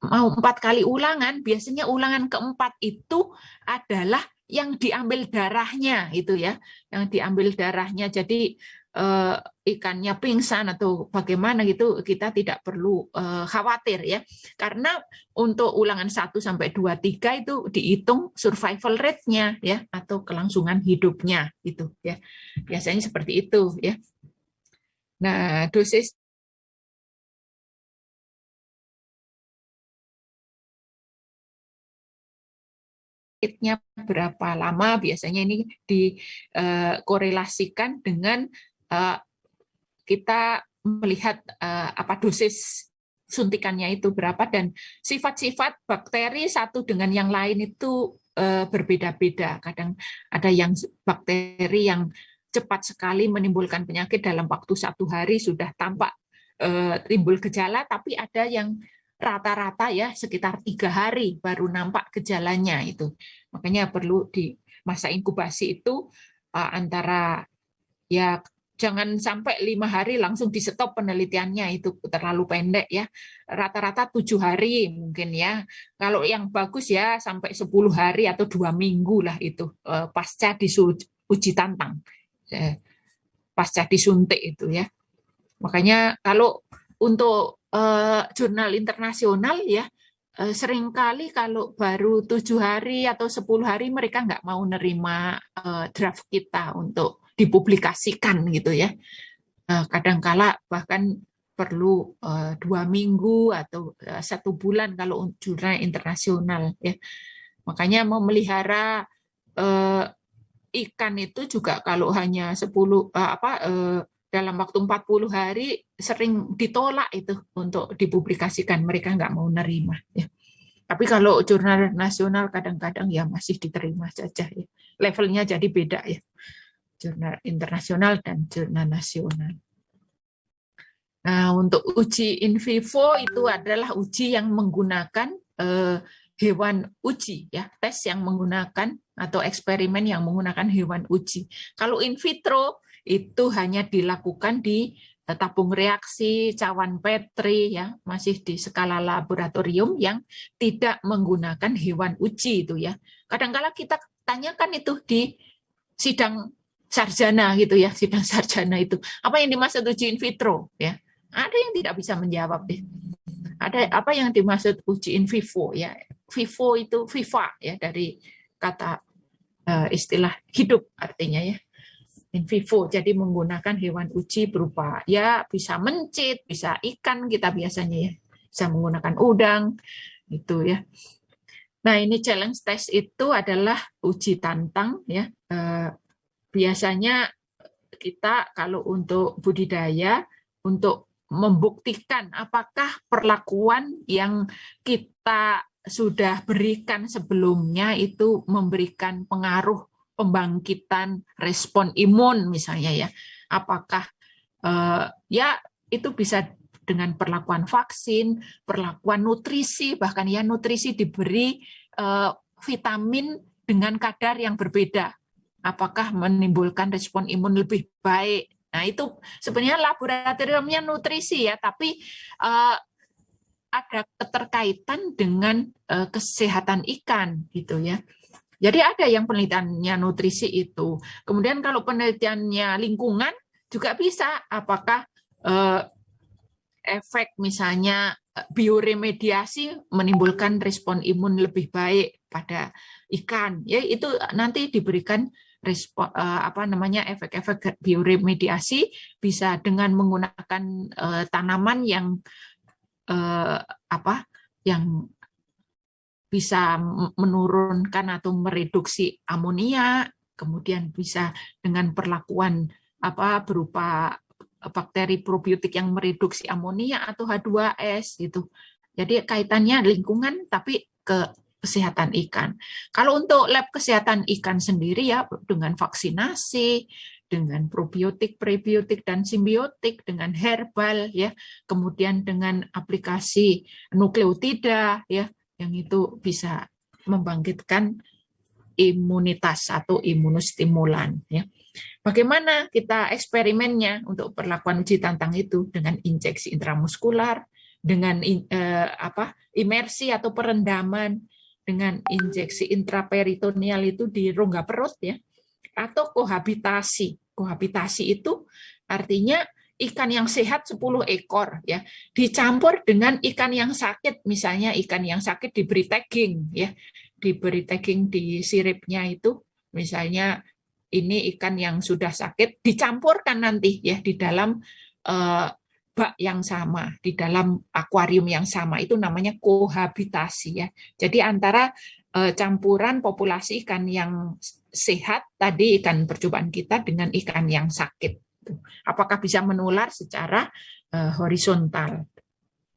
mau 4 kali ulangan, biasanya ulangan keempat itu adalah yang diambil darahnya itu ya, yang diambil darahnya. Jadi ikannya pingsan atau bagaimana gitu kita tidak perlu khawatir ya. Karena untuk ulangan 1 sampai 2 3 itu dihitung survival rate-nya ya atau kelangsungan hidupnya gitu ya. Biasanya seperti itu ya. Nah, dosis sakitnya berapa lama, biasanya ini dikorelasikan dengan kita melihat apa dosis suntikannya itu berapa dan sifat-sifat bakteri satu dengan yang lain itu berbeda-beda. Kadang ada yang bakteri yang cepat sekali menimbulkan penyakit dalam waktu 1 hari sudah tampak timbul gejala, tapi ada yang rata-rata ya sekitar 3 hari baru nampak gejalanya itu. Makanya perlu di masa inkubasi itu antara ya jangan sampai 5 hari langsung di stop penelitiannya, itu terlalu pendek ya. Rata-rata 7 hari mungkin ya. Kalau yang bagus ya sampai 10 hari atau 2 minggu lah itu pasca uji tantang, pasca disuntik itu ya. Makanya kalau untuk jurnal internasional ya seringkali kalau baru 7 hari atau 10 hari mereka nggak mau nerima draft kita untuk dipublikasikan gitu ya. Kadangkala bahkan perlu 2 minggu atau 1 bulan kalau jurnal internasional ya. Makanya memelihara ikan itu juga kalau hanya 10 dalam waktu 40 hari sering ditolak itu untuk dipublikasikan, mereka nggak mau nerima ya. Tapi kalau jurnal nasional kadang-kadang ya masih diterima saja ya. Levelnya jadi beda ya. Jurnal internasional dan jurnal nasional. Nah, untuk uji in vivo itu adalah uji yang menggunakan hewan uji ya, tes yang menggunakan atau eksperimen yang menggunakan hewan uji. Kalau in vitro itu hanya dilakukan di tabung reaksi, cawan Petri ya, masih di skala laboratorium yang tidak menggunakan hewan uji itu ya. Kadang-kala kita tanyakan itu di sidang sarjana gitu ya, sidang sarjana itu apa yang dimaksud uji in vitro ya. Ada yang tidak bisa menjawab deh. Ada apa yang dimaksud uji in vivo ya. Vivo itu viva ya, dari kata istilah hidup artinya ya. In vivo jadi menggunakan hewan uji berupa ya bisa mencit, bisa ikan kita biasanya ya, bisa menggunakan udang itu ya. Nah, ini challenge test itu adalah uji tantang ya. Biasanya kita kalau untuk budidaya untuk membuktikan apakah perlakuan yang kita sudah berikan sebelumnya itu memberikan pengaruh pembangkitan respon imun misalnya ya. Apakah ya itu bisa dengan perlakuan vaksin, perlakuan nutrisi, bahkan ya nutrisi diberi vitamin dengan kadar yang berbeda. Apakah menimbulkan respon imun lebih baik? Nah, itu sebenarnya laboratoriumnya nutrisi ya, tapi ada keterkaitan dengan kesehatan ikan gitu ya. Jadi ada yang penelitiannya nutrisi itu. Kemudian kalau penelitiannya lingkungan juga bisa, apakah efek misalnya bioremediasi menimbulkan respon imun lebih baik pada ikan. Ya, itu nanti diberikan respon efek-efek bioremediasi bisa dengan menggunakan tanaman yang yang bisa menurunkan atau mereduksi amonia, kemudian bisa dengan perlakuan berupa bakteri probiotik yang mereduksi amonia atau H2S gitu. Jadi kaitannya lingkungan tapi ke kesehatan ikan. Kalau untuk lab kesehatan ikan sendiri ya dengan vaksinasi, dengan probiotik, prebiotik dan simbiotik, dengan herbal ya, kemudian dengan aplikasi nukleotida ya, yang itu bisa membangkitkan imunitas atau imunostimulan ya. Bagaimana kita eksperimennya untuk perlakuan uji tantang itu dengan injeksi intramuskular, dengan imersi atau perendaman, dengan injeksi intraperitoneal itu di rongga perut ya, atau kohabitasi. Kohabitasi itu artinya ikan yang sehat 10 ekor ya, dicampur dengan ikan yang sakit, misalnya ikan yang sakit diberi tagging ya, diberi tagging di siripnya itu, misalnya ini ikan yang sudah sakit dicampurkan nanti ya di dalam bak yang sama, di dalam akuarium yang sama, itu namanya kohabitasi ya. Jadi antara campuran populasi ikan yang sehat tadi, ikan percobaan kita, dengan ikan yang sakit. Apakah bisa menular secara horizontal?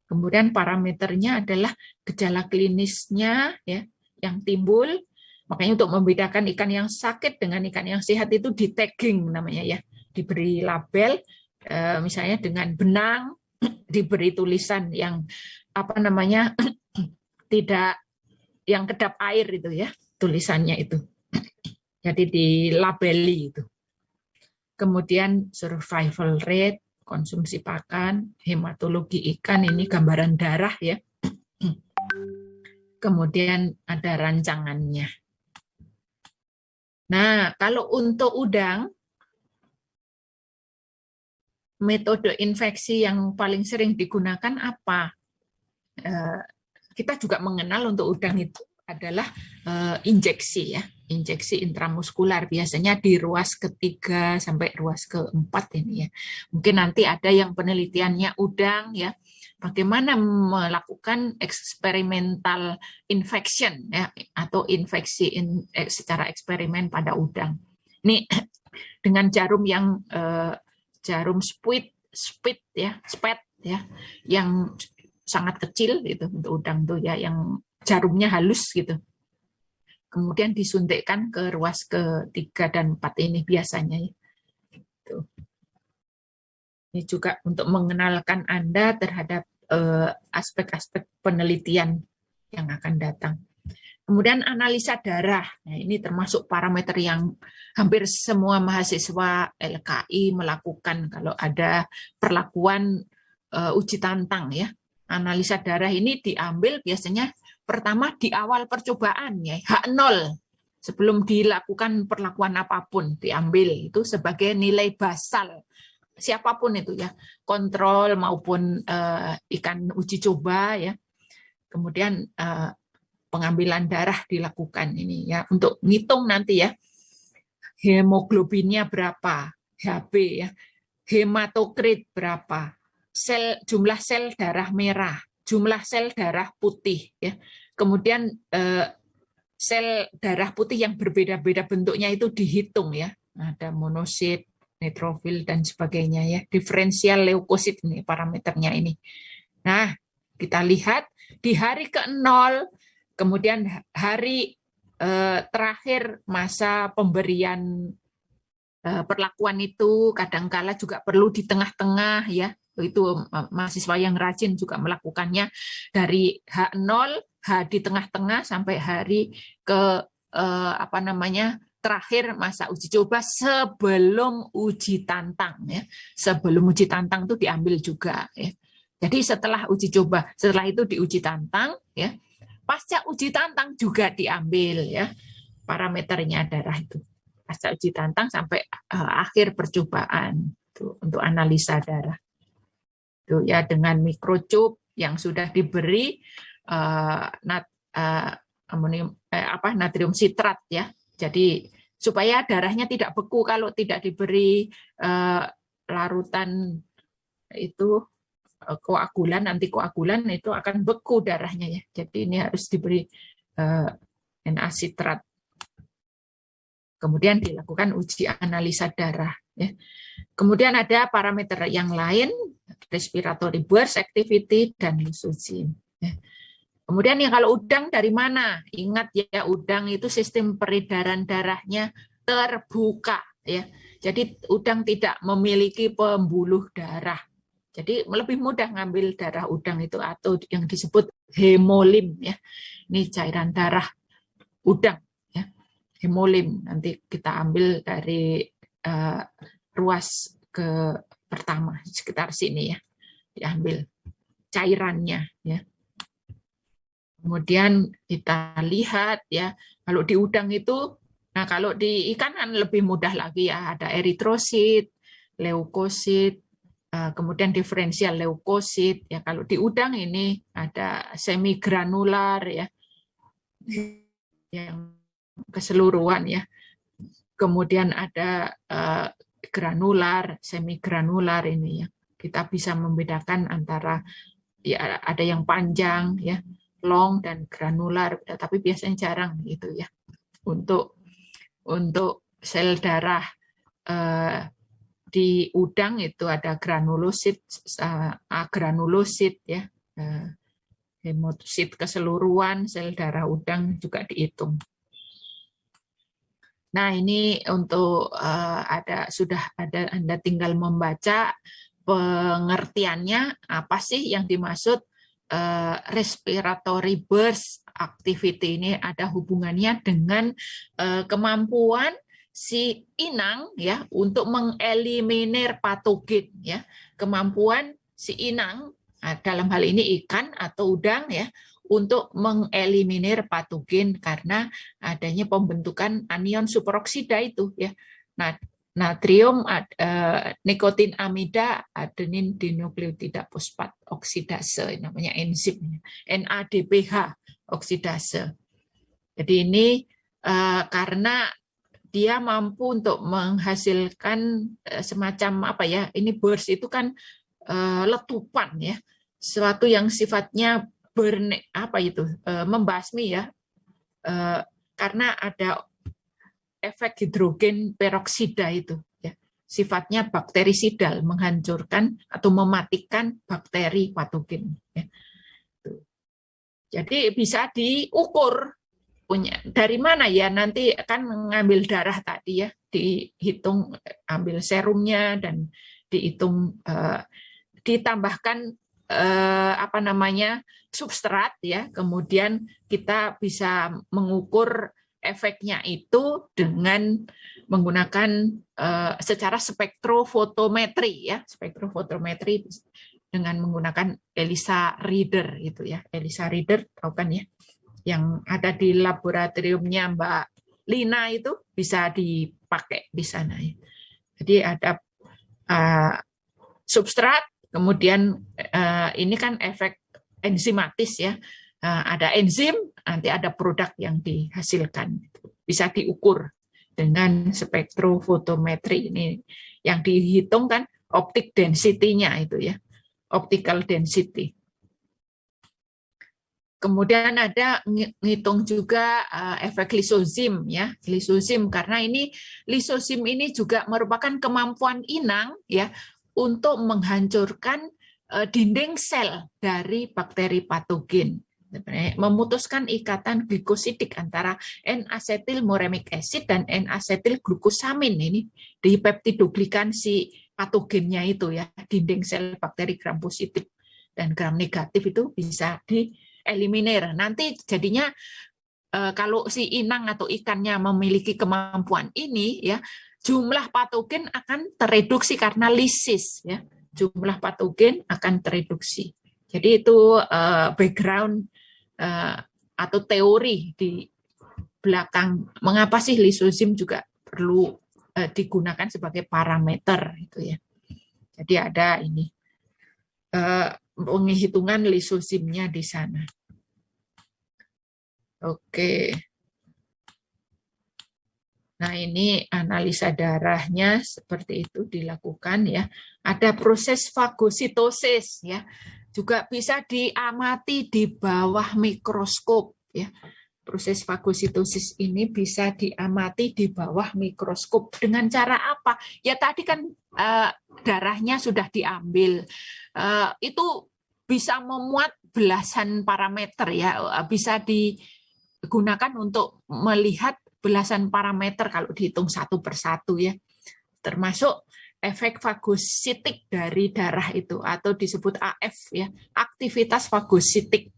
Kemudian parameternya adalah gejala klinisnya ya yang timbul. Makanya untuk membedakan ikan yang sakit dengan ikan yang sehat itu di tagging namanya ya, diberi label misalnya dengan benang, diberi tulisan yang tidak yang kedap air itu ya tulisannya itu. Jadi dilabeli itu. Kemudian survival rate, konsumsi pakan, hematologi ikan, ini gambaran darah ya. Kemudian ada rancangannya. Nah, kalau untuk udang, metode infeksi yang paling sering digunakan apa? Kita juga mengenal untuk udang itu adalah injeksi ya, injeksi intramuskular, biasanya di ruas ketiga sampai ruas keempat ini ya. Mungkin nanti ada yang penelitiannya udang ya, bagaimana melakukan eksperimental infection ya, atau infeksi secara eksperimen pada udang. Ini dengan jarum yang jarum spit ya, yang sangat kecil gitu untuk udang tuh ya, yang jarumnya halus gitu. Kemudian disuntikkan ke ruas ke-3 dan 4 ini biasanya. Gitu. Ini juga untuk mengenalkan Anda terhadap aspek-aspek penelitian yang akan datang. Kemudian analisa darah. Nah, ini termasuk parameter yang hampir semua mahasiswa LKI melakukan kalau ada perlakuan uji tantang ya. Analisa darah ini diambil biasanya pertama di awal percobaan ya, H0 sebelum dilakukan perlakuan apapun diambil itu sebagai nilai basal siapapun itu ya, kontrol maupun ikan uji coba ya. Kemudian pengambilan darah dilakukan ini ya untuk ngitung nanti ya hemoglobinnya berapa, HB ya, hematokrit berapa, jumlah sel darah merah, jumlah sel darah putih ya. Kemudian sel darah putih yang berbeda-beda bentuknya itu dihitung ya. Ada monosit, neutrofil dan sebagainya ya. Diferensial leukosit ini parameternya ini. Nah, kita lihat di hari ke-0 kemudian hari terakhir masa pemberian perlakuan itu kadangkala juga perlu di tengah-tengah ya. Itu mahasiswa yang rajin juga melakukannya dari H0, H di tengah-tengah sampai hari ke terakhir masa uji coba sebelum uji tantang ya. Sebelum uji tantang itu diambil juga ya. Jadi setelah uji coba, setelah itu diuji tantang ya. Pasca uji tantang juga diambil ya parameternya darah itu. Pasca uji tantang sampai akhir percobaan tuh, untuk analisa darah. Tuh ya dengan mikrocup yang sudah diberi natrium sitrat ya. Jadi supaya darahnya tidak beku kalau tidak diberi larutan itu koagulan, antikoagulan itu akan beku darahnya ya. Jadi ini harus diberi NaCitrat. Kemudian dilakukan uji analisa darah ya. Kemudian ada parameter yang lain, respiratory burst activity dan lysozyme ya. Kemudian ya kalau udang dari mana? Ingat ya, udang itu sistem peredaran darahnya terbuka ya. Jadi udang tidak memiliki pembuluh darah. Jadi lebih mudah ngambil darah udang itu atau yang disebut hemolim ya. Ini cairan darah udang ya. Hemolim nanti kita ambil dari ruas ke pertama sekitar sini ya. Diambil cairannya ya. Kemudian kita lihat ya, kalau di udang itu, nah kalau di ikan kan lebih mudah lagi ya, ada eritrosit, leukosit, kemudian diferensial leukosit ya. Kalau di udang ini ada semi granular ya, yang keseluruhan ya. Kemudian ada granular, semi granular ini ya. Kita bisa membedakan antara ya ada yang panjang ya, long dan granular, tapi biasanya jarang gitu ya. Untuk sel darah di udang itu ada granulosit, agranulosit ya, hematosit keseluruhan, sel darah udang juga dihitung. Nah ini untuk sudah ada, Anda tinggal membaca pengertiannya apa sih yang dimaksud respiratory burst activity ini ada hubungannya dengan kemampuan si inang ya untuk mengeliminir patogen ya. Kemampuan si inang dalam hal ini ikan atau udang ya untuk mengeliminir patogen karena adanya pembentukan anion superoksida itu ya. Nah, natrium, nikotin amida, adenin dinukleotida fosfat oksidase, namanya enzim NADPH oksidase. Jadi ini karena dia mampu untuk menghasilkan semacam apa ya? Ini burst itu kan letupan ya, sesuatu yang sifatnya membasmi ya, karena ada efek hidrogen peroksida itu ya, sifatnya bakterisidal, menghancurkan atau mematikan bakteri patogen ya. Jadi bisa diukur punya dari mana ya, nanti kan mengambil darah tadi ya, dihitung ambil serumnya dan dihitung ditambahkan substrat ya, kemudian kita bisa mengukur efeknya itu dengan menggunakan secara spektrofotometri ya, spektrofotometri dengan menggunakan ELISA reader itu ya. ELISA reader tahu kan ya, yang ada di laboratoriumnya Mbak Lina itu bisa dipakai di sana ya. Jadi ada substrat, kemudian ini kan efek enzimatis ya. Ada enzim, nanti ada produk yang dihasilkan. Bisa diukur dengan spektrofotometri ini. Yang dihitung kan optic density-nya itu ya, optical density. Kemudian ada ngitung juga efek lisozim ya, lisozim karena ini lisozim ini juga merupakan kemampuan inang ya untuk menghancurkan dinding sel dari bakteri patogen, memutuskan ikatan glikosidik antara N-asetilmuremic acid dan N-asetilglukosamin ini di peptidoglikansi patogennya itu ya, dinding sel bakteri gram positif dan gram negatif itu bisa dieliminir. Nanti jadinya kalau si inang atau ikannya memiliki kemampuan ini ya, jumlah patogen akan tereduksi karena lisis ya, jumlah patogen akan tereduksi. Jadi itu background atau teori di belakang mengapa sih lisozim juga perlu digunakan sebagai parameter itu ya. Jadi ada ini penghitungan lisozimnya di sana. Oke. Nah, ini analisa darahnya seperti itu dilakukan ya. Ada proses fagositosis ya. Juga bisa diamati di bawah mikroskop ya. Proses fagositosis ini bisa diamati di bawah mikroskop dengan cara apa? Ya tadi kan darahnya sudah diambil. Itu bisa memuat belasan parameter ya. Bisa digunakan untuk melihat belasan parameter kalau dihitung satu persatu ya. Termasuk efek fagositik dari darah itu atau disebut AF ya, aktivitas fagositik.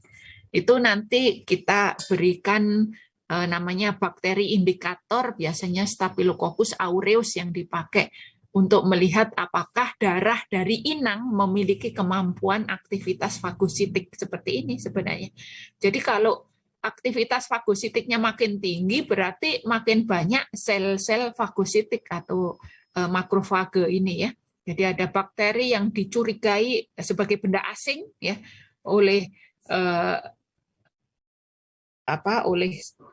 Itu nanti kita berikan namanya bakteri indikator, biasanya Staphylococcus aureus yang dipakai untuk melihat apakah darah dari inang memiliki kemampuan aktivitas fagositik seperti ini sebenarnya. Jadi kalau aktivitas fagositiknya makin tinggi berarti makin banyak sel-sel fagositik atau makrofage ini ya. Jadi ada bakteri yang dicurigai sebagai benda asing ya oleh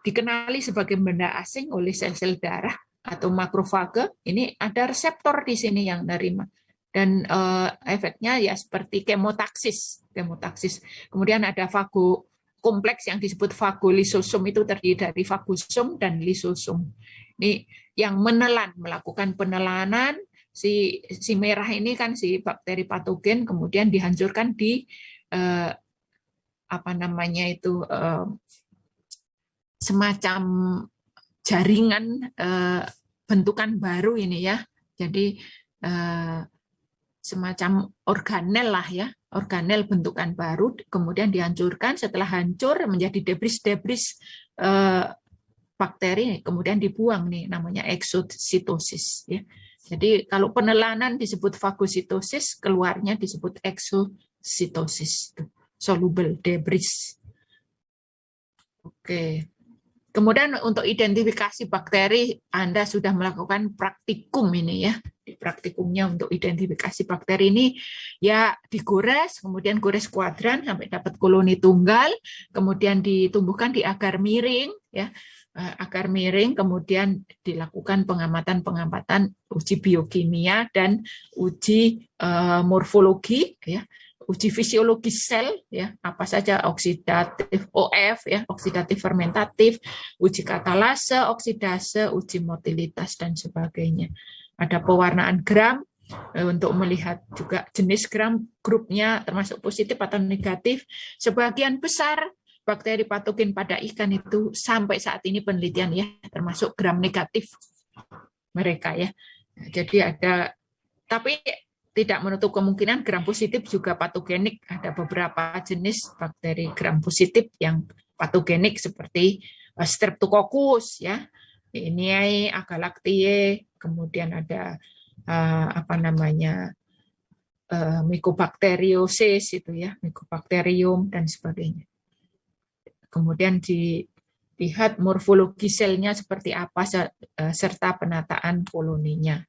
dikenali sebagai benda asing oleh sel-sel darah atau makrofage. Ini ada reseptor di sini yang nerima dan efeknya ya seperti kemotaksis. Kemudian ada kompleks yang disebut fagolisosom, itu terdiri dari fagosom dan lisosom. Ini yang melakukan penelanan si merah ini kan si bakteri patogen, kemudian dihancurkan di semacam jaringan bentukan baru ini ya. Jadi semacam organel lah ya, organel bentukan baru, kemudian dihancurkan. Setelah hancur menjadi debris-debris bakteri, kemudian dibuang nih, namanya exositosis. Ya. Jadi kalau penelanan disebut fagositosis, keluarnya disebut exositosis, soluble debris. Oke. Kemudian untuk identifikasi bakteri, Anda sudah melakukan praktikum ini ya. Di praktikumnya untuk identifikasi bakteri ini ya digores, kemudian gores kuadran sampai dapat koloni tunggal, kemudian ditumbuhkan di agar miring ya. Agar miring, kemudian dilakukan pengamatan uji biokimia dan uji morfologi ya. Uji fisiologi sel ya, apa saja oksidatif OF ya, oksidatif fermentatif, uji katalase, oksidase, uji motilitas dan sebagainya. Ada pewarnaan gram untuk melihat juga jenis gram, grupnya termasuk positif atau negatif. Sebagian besar bakteri patogen pada ikan itu sampai saat ini penelitian ya, termasuk gram negatif mereka ya. Jadi ada, tapi tidak menutup kemungkinan gram positif juga patogenik. Ada beberapa jenis bakteri gram positif yang patogenik seperti Streptococcus ya, Iniae, Agalactiae, kemudian ada Mycobacteriosis itu ya, Mycobacterium dan sebagainya. Kemudian dilihat morfologi selnya seperti apa serta penataan koloninya.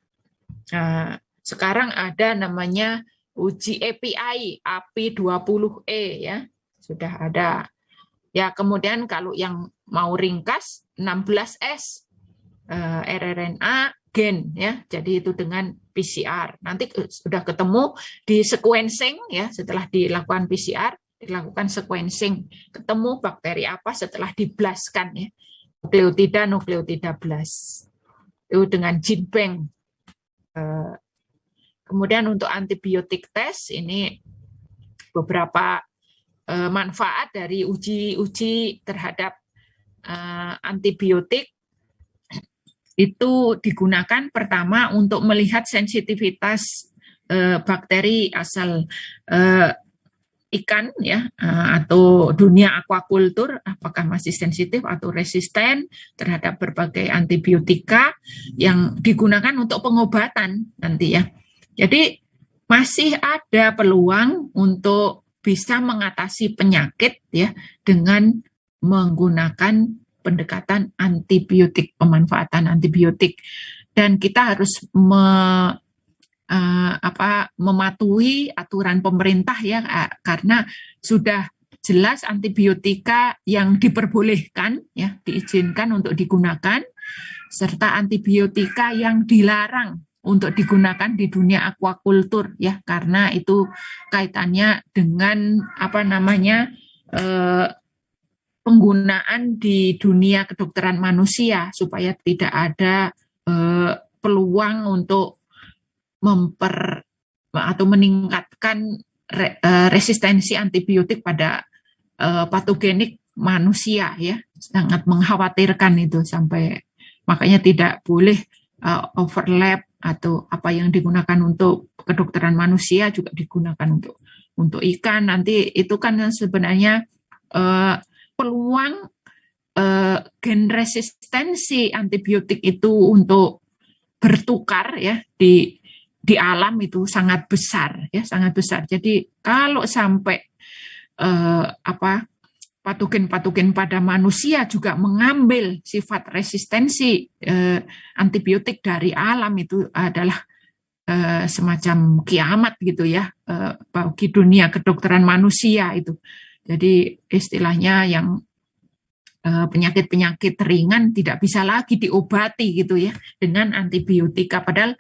Sekarang ada namanya uji API, AP20E ya, sudah ada. Ya, kemudian kalau yang mau ringkas 16S rRNA gen ya. Jadi itu dengan PCR. Nanti sudah ketemu di sequencing ya, setelah dilakukan PCR, dilakukan sequencing, ketemu bakteri apa setelah diblaskan ya. Nukleotida blast. Itu dengan gene bank. Kemudian untuk antibiotik tes ini beberapa manfaat dari uji terhadap antibiotik itu digunakan pertama untuk melihat sensitivitas bakteri asal ikan ya atau dunia aquaculture apakah masih sensitif atau resisten terhadap berbagai antibiotika yang digunakan untuk pengobatan nanti ya. Jadi masih ada peluang untuk bisa mengatasi penyakit ya dengan menggunakan pendekatan antibiotik, pemanfaatan antibiotik, dan kita harus mematuhi aturan pemerintah ya, karena sudah jelas antibiotika yang diperbolehkan ya, diizinkan untuk digunakan, serta antibiotika yang dilarang untuk digunakan di dunia aquaculture ya, karena itu kaitannya dengan penggunaan di dunia kedokteran manusia supaya tidak ada peluang untuk meningkatkan resistensi antibiotik pada patogenik manusia ya, sangat mengkhawatirkan itu, sampai makanya tidak boleh overlap atau apa yang digunakan untuk kedokteran manusia juga digunakan untuk ikan. Nanti itu kan sebenarnya peluang gen resistensi antibiotik itu untuk bertukar ya di alam itu sangat besar ya, sangat besar. Jadi kalau sampai patogen-patogen pada manusia juga mengambil sifat resistensi antibiotik dari alam, itu adalah semacam kiamat gitu ya bagi dunia kedokteran manusia itu. Jadi istilahnya yang penyakit-penyakit ringan tidak bisa lagi diobati gitu ya dengan antibiotika, padahal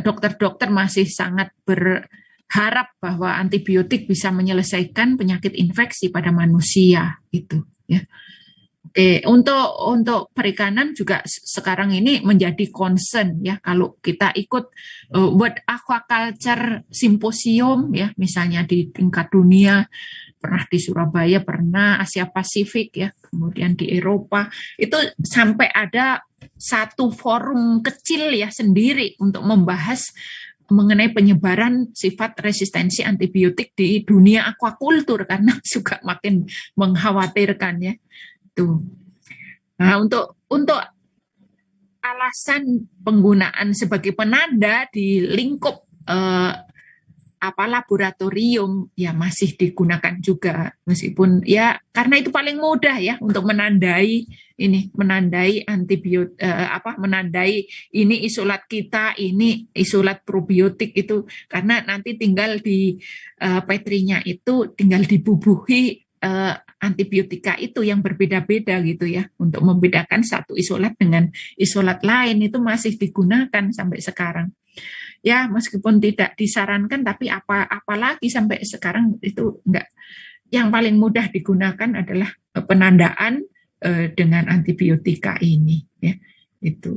dokter-dokter masih sangat berharap bahwa antibiotik bisa menyelesaikan penyakit infeksi pada manusia itu ya. Oke, untuk perikanan juga sekarang ini menjadi concern ya, kalau kita ikut World Aquaculture Symposium ya, misalnya di tingkat dunia, pernah di Surabaya, pernah Asia Pasifik ya, kemudian di Eropa, itu sampai ada satu forum kecil ya sendiri untuk membahas mengenai penyebaran sifat resistensi antibiotik di dunia aquaculture karena juga makin mengkhawatirkan ya. Tuh. Nah, untuk alasan penggunaan sebagai penanda di lingkup laboratorium ya masih digunakan juga, meskipun ya karena itu paling mudah ya untuk menandai antibiotik menandai ini isolat kita, ini isolat probiotik itu, karena nanti tinggal di petrinya itu tinggal dibubuhi antibiotika itu yang berbeda-beda gitu ya, untuk membedakan satu isolat dengan isolat lain itu masih digunakan sampai sekarang. Ya, meskipun tidak disarankan, tapi apalagi sampai sekarang itu enggak. Yang paling mudah digunakan adalah penandaan dengan antibiotika ini ya. Itu.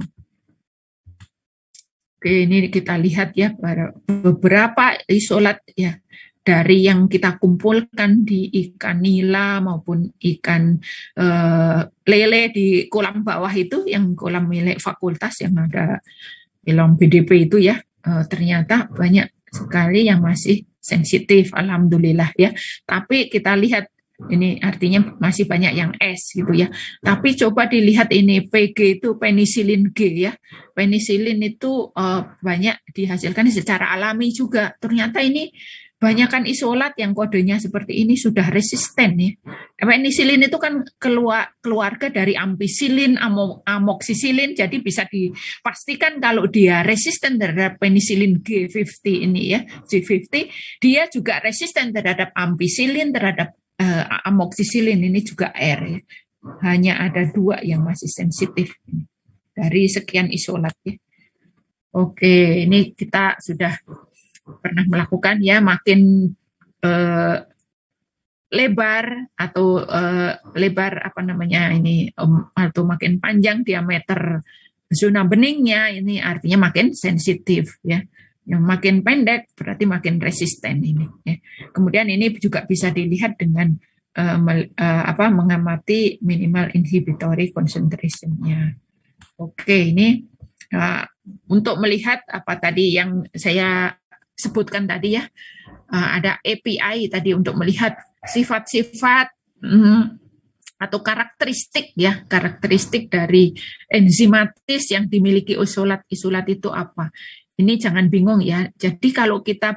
Oke, ini kita lihat ya beberapa isolat ya dari yang kita kumpulkan di ikan nila maupun ikan lele di kolam bawah itu, yang kolam milik fakultas yang ada kolam BDP itu ya, ternyata banyak sekali yang masih sensitif, alhamdulillah ya. Tapi kita lihat ini artinya masih banyak yang S gitu ya. Tapi coba dilihat ini PG itu penisilin G ya. Penisilin itu banyak dihasilkan secara alami juga. Ternyata ini banyakkan isolat yang kodenya seperti ini sudah resisten ya. Penisilin itu kan keluarga dari ampicillin, amoxicillin, jadi bisa dipastikan kalau dia resisten terhadap penisilin G50 ini ya, G50, dia juga resisten terhadap ampicillin, terhadap amoxicillin ini juga R ya. Hanya ada 2 yang masih sensitif dari sekian isolat ya. Oke, ini kita sudah pernah melakukan ya, makin lebar atau atau makin panjang diameter zona beningnya, ini artinya makin sensitif ya. Yang makin pendek berarti makin resisten ini ya. Kemudian ini juga bisa dilihat dengan mengamati minimal inhibitory concentration-nya. Oke, ini untuk melihat apa tadi yang saya sebutkan tadi ya, ada API tadi untuk melihat sifat-sifat atau karakteristik ya, karakteristik dari enzimatis yang dimiliki isolat itu apa. Ini jangan bingung ya. Jadi kalau kita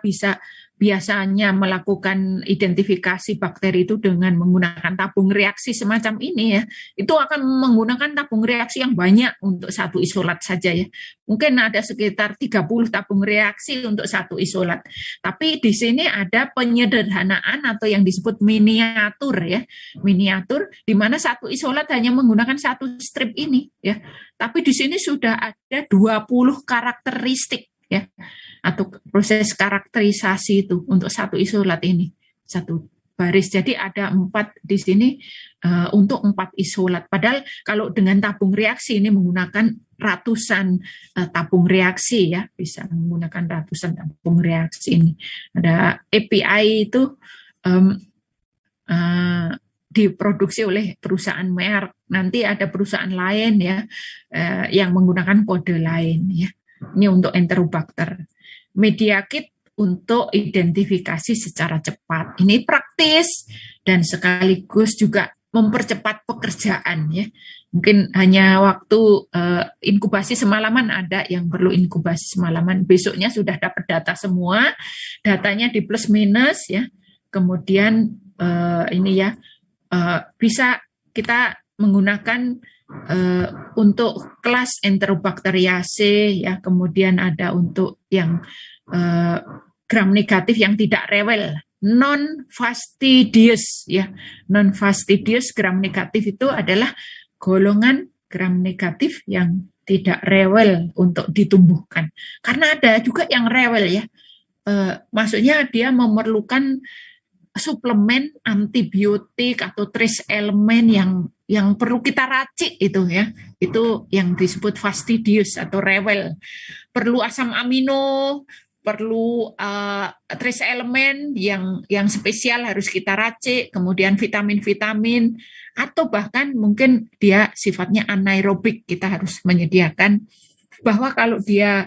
biasanya melakukan identifikasi bakteri itu dengan menggunakan tabung reaksi semacam ini ya, itu akan menggunakan tabung reaksi yang banyak untuk satu isolat saja ya. Mungkin ada sekitar 30 tabung reaksi untuk satu isolat. Tapi di sini ada penyederhanaan atau yang disebut miniatur ya. Miniatur di mana satu isolat hanya menggunakan satu strip ini ya. Tapi di sini sudah ada 20 karakteristik ya, atau proses karakterisasi itu untuk satu isolat ini, satu baris. Jadi ada 4 di sini untuk 4 isolat. Padahal kalau dengan tabung reaksi ini menggunakan ratusan tabung reaksi ya, bisa menggunakan ratusan tabung reaksi ini. Ada API itu diproduksi oleh perusahaan Merck. Nanti ada perusahaan lain ya yang menggunakan kode lain ya. Ini untuk Enterobacter. Media kit untuk identifikasi secara cepat. Ini praktis dan sekaligus juga mempercepat pekerjaan ya. Mungkin hanya waktu inkubasi semalaman, ada yang perlu inkubasi semalaman. Besoknya sudah dapat data semua, datanya di plus minus ya. Kemudian ini ya bisa kita menggunakan untuk kelas Enterobacteriaceae ya, kemudian ada untuk yang gram negatif yang tidak rewel, non fastidious ya. Non fastidious gram negatif itu adalah golongan gram negatif yang tidak rewel untuk ditumbuhkan. Karena ada juga yang rewel ya. Maksudnya dia memerlukan suplemen antibiotik atau trace elemen yang perlu kita racik itu ya. Itu yang disebut fastidious atau rewel. Perlu asam amino, perlu trace elemen yang spesial harus kita racik, kemudian vitamin-vitamin, atau bahkan mungkin dia sifatnya anaerobik, kita harus menyediakan bahwa kalau dia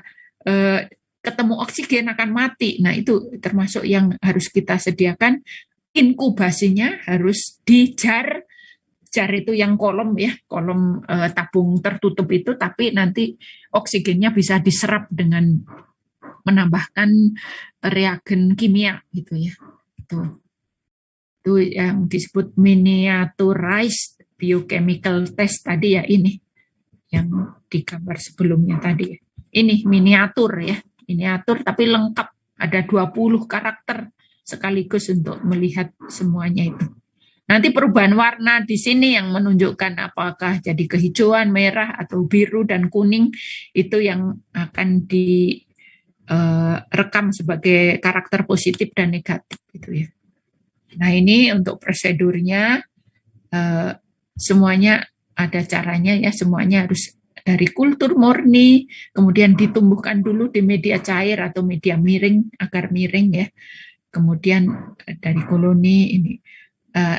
ketemu oksigen akan mati. Nah, itu termasuk yang harus kita sediakan. Inkubasinya harus di jar itu yang kolom ya, kolom tabung tertutup itu, tapi nanti oksigennya bisa diserap dengan menambahkan reagen kimia gitu ya. Itu yang disebut miniaturized biochemical test tadi ya, ini yang di gambar sebelumnya tadi. Ini miniatur ya, miniatur tapi lengkap, ada 20 karakter sekaligus untuk melihat semuanya itu. Nanti perubahan warna di sini yang menunjukkan apakah jadi kehijauan, merah, atau biru dan kuning, itu yang akan direkam sebagai karakter positif dan negatif gitu ya. Nah, ini untuk prosedurnya semuanya ada caranya ya, semuanya harus dari kultur murni, kemudian ditumbuhkan dulu di media cair atau media miring agar miring ya. Kemudian dari koloni ini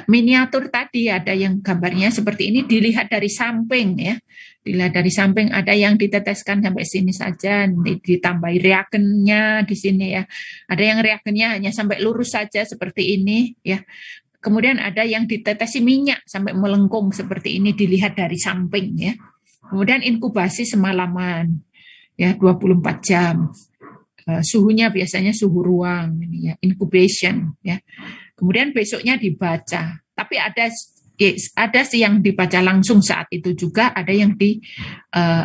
miniatur tadi ada yang gambarnya seperti ini, dilihat dari samping ya. Dilihat dari samping, ada yang diteteskan sampai sini saja, ditambahi reagennya di sini ya. Ada yang reagennya hanya sampai lurus saja seperti ini ya. Kemudian ada yang ditetesi minyak sampai melengkung seperti ini, dilihat dari samping ya. Kemudian inkubasi semalaman ya, 24 jam. Suhunya biasanya suhu ruang ini ya, incubation ya. Kemudian besoknya dibaca. Tapi ada sih yang dibaca langsung saat itu juga, ada yang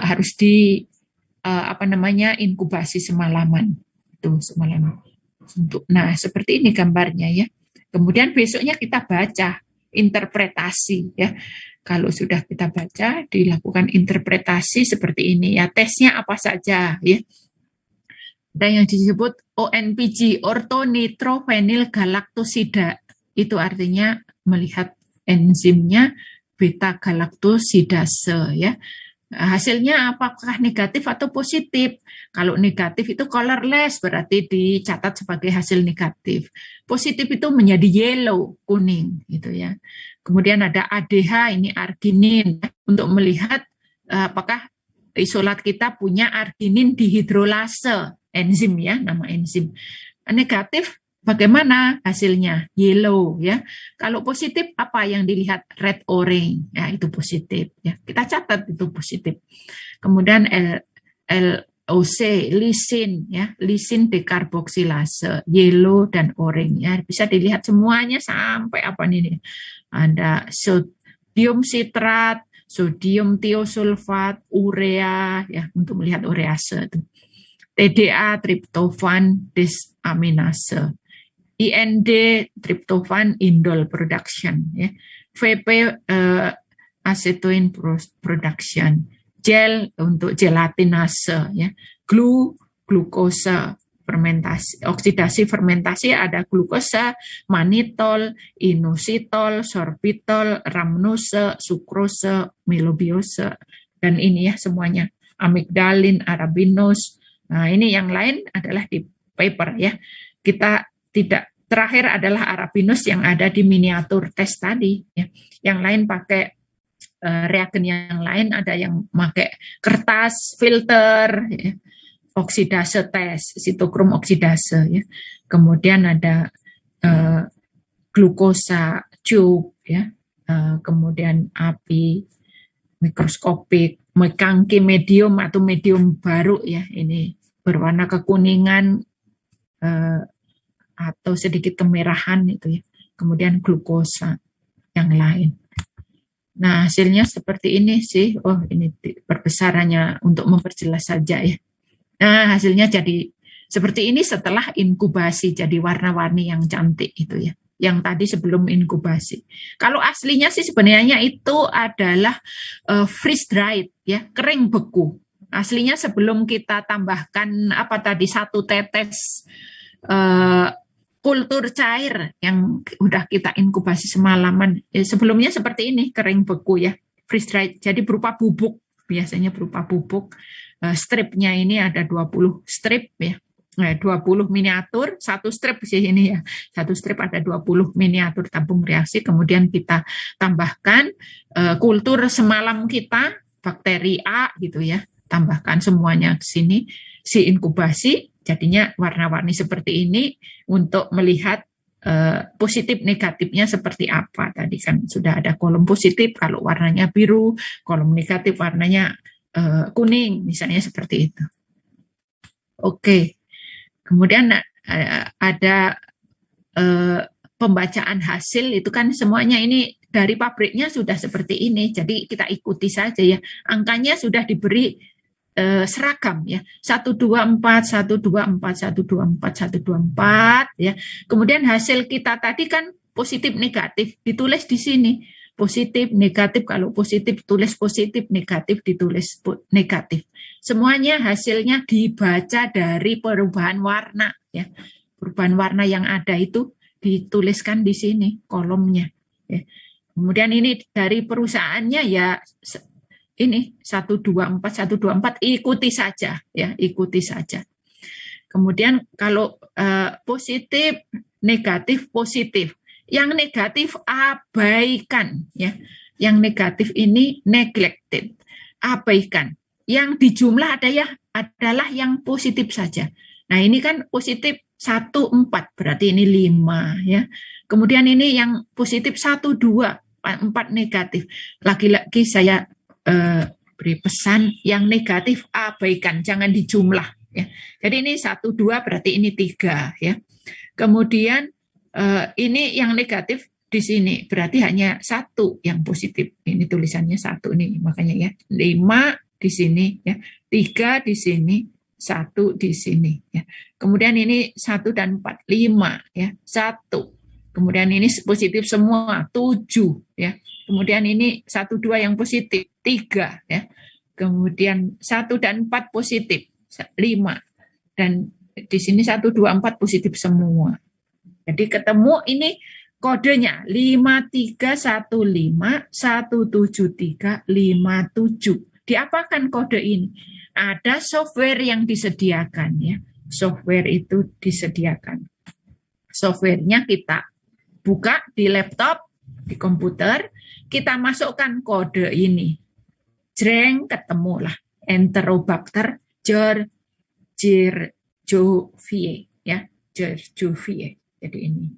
harus inkubasi semalaman. Itu semalaman. Nah, seperti ini gambarnya ya. Kemudian besoknya kita baca, interpretasi ya. Kalau sudah kita baca, dilakukan interpretasi seperti ini ya. Tesnya apa saja ya. Ada yang disebut ONPG, ortonitrophenyl galaktosida. Itu artinya melihat enzimnya beta galaktosidase ya. Hasilnya apakah negatif atau positif? Kalau negatif itu colorless, berarti dicatat sebagai hasil negatif. Positif itu menjadi yellow, kuning gitu ya. Kemudian ada ADH, ini arginin, untuk melihat apakah isolat kita punya arginin dihidrolase, enzim ya, nama enzim. Negatif, bagaimana hasilnya? Yellow ya. Kalau positif apa yang dilihat? Red orange. Ya, itu positif ya. Kita catat itu positif. Kemudian LOC, lisin ya, lisin dekarboksilase, yellow dan orange ya. Bisa dilihat semuanya sampai apa nih? Ada sodium sitrat, sodium tiosulfat, urea ya, untuk melihat urease itu. TDA, triptofan, desaminase. IND, tryptophan indole production ya. VP acetoin production. Gel untuk gelatinase ya. Glukosa fermentasi, oksidasi fermentasi ada glukosa, manitol, inositol, sorbitol, rhamnose, sukrose, melobiose, dan ini ya semuanya, amigdalin, arabinose. Nah, ini yang lain adalah di paper ya. Kita tidak, terakhir adalah arabinose yang ada di miniatur tes tadi ya. Yang lain pakai reagen yang lain, ada yang pakai kertas, filter ya. Oksidase tes, sitokrom oksidase ya. Kemudian ada glukosa tube ya. Kemudian api mikroskopik, mekangki medium atau medium baru ya, ini berwarna kekuningan atau sedikit kemerahan itu ya. Kemudian glukosa yang lain. Nah, hasilnya seperti ini sih. Oh, ini perbesarannya untuk memperjelas saja ya. Nah, hasilnya jadi seperti ini setelah inkubasi, jadi warna-warni yang cantik itu ya. Yang tadi sebelum inkubasi. Kalau aslinya sih sebenarnya itu adalah freeze dried ya, kering beku. Aslinya sebelum kita tambahkan apa tadi, 1 tetes kultur cair yang udah kita inkubasi semalaman. Sebelumnya seperti ini, kering beku ya, freeze dried. Jadi berupa bubuk, biasanya berupa bubuk. Stripnya ini ada 20 strip ya. 20 miniatur, 1 strip sih ini ya. 1 strip ada 20 miniatur tabung reaksi, kemudian kita tambahkan kultur semalam kita, bakteri A gitu ya. Tambahkan semuanya ke sini, si inkubasi, jadinya warna-warni seperti ini untuk melihat positif negatifnya seperti apa. Tadi kan sudah ada kolom positif kalau warnanya biru, kolom negatif warnanya kuning, misalnya seperti itu. Oke, kemudian ada pembacaan hasil itu kan semuanya ini dari pabriknya sudah seperti ini, jadi kita ikuti saja ya. Angkanya sudah diberi seragam ya, 124, 124, 124, 124 ya. Kemudian hasil kita tadi kan positif negatif ditulis di sini. Positif, negatif, kalau positif tulis positif, negatif ditulis negatif. Semuanya hasilnya dibaca dari perubahan warna ya. Perubahan warna yang ada itu dituliskan di sini kolomnya ya. Kemudian ini dari perusahaannya ya ini 124 ikuti saja ya, ikuti saja. Kemudian kalau positif, negatif, positif. Yang negatif abaikan ya. Yang negatif ini neglected, abaikan. Yang di jumlah adalah yang positif saja. Nah, ini kan positif 1, 4, berarti ini 5 ya. Kemudian ini yang positif 1, 2, 4 negatif. Lagi-lagi saya beri pesan yang negatif abaikan, jangan dijumlah ya. Jadi ini 1, 2 berarti ini 3 ya. Kemudian ini yang negatif di sini berarti hanya 1 yang positif. Ini tulisannya 1 nih, makanya ya 5 di sini ya, 3 di sini, 1 di sini ya. Kemudian ini 1 dan 4, 5 ya, 1. Kemudian ini positif semua, 7 ya. Kemudian ini 1, 2 yang positif, 3 ya. Kemudian 1 dan 4 positif, 5. Dan di sini 1, 2, 4 positif semua. Jadi ketemu ini kodenya 5315 173 57. Diapakan kode ini? Ada software yang disediakan ya. Software itu disediakan. Softwarenya kita buka di laptop, di komputer, kita masukkan kode ini. Jreng, ketemulah Enterobacter georgioviae ya, georgioviae. Jadi ini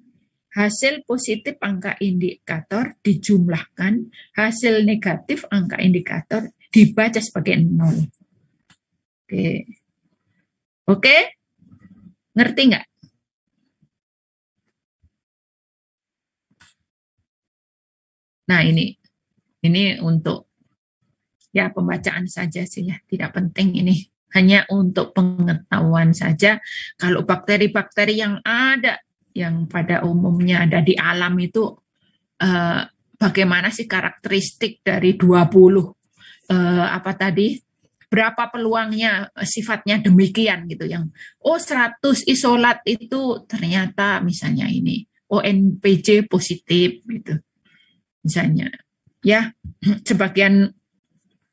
hasil positif angka indikator dijumlahkan, hasil negatif angka indikator dibaca sebagai 0. Oke. Oke? Ngerti nggak? Nah, ini untuk ya pembacaan saja sih ya, tidak penting ini. Hanya untuk pengetahuan saja. Kalau bakteri-bakteri yang ada, yang pada umumnya ada di alam itu, bagaimana sih karakteristik dari 20 berapa peluangnya sifatnya demikian gitu, yang 100 isolat itu ternyata misalnya ini ONPJ positif gitu misalnya ya, sebagian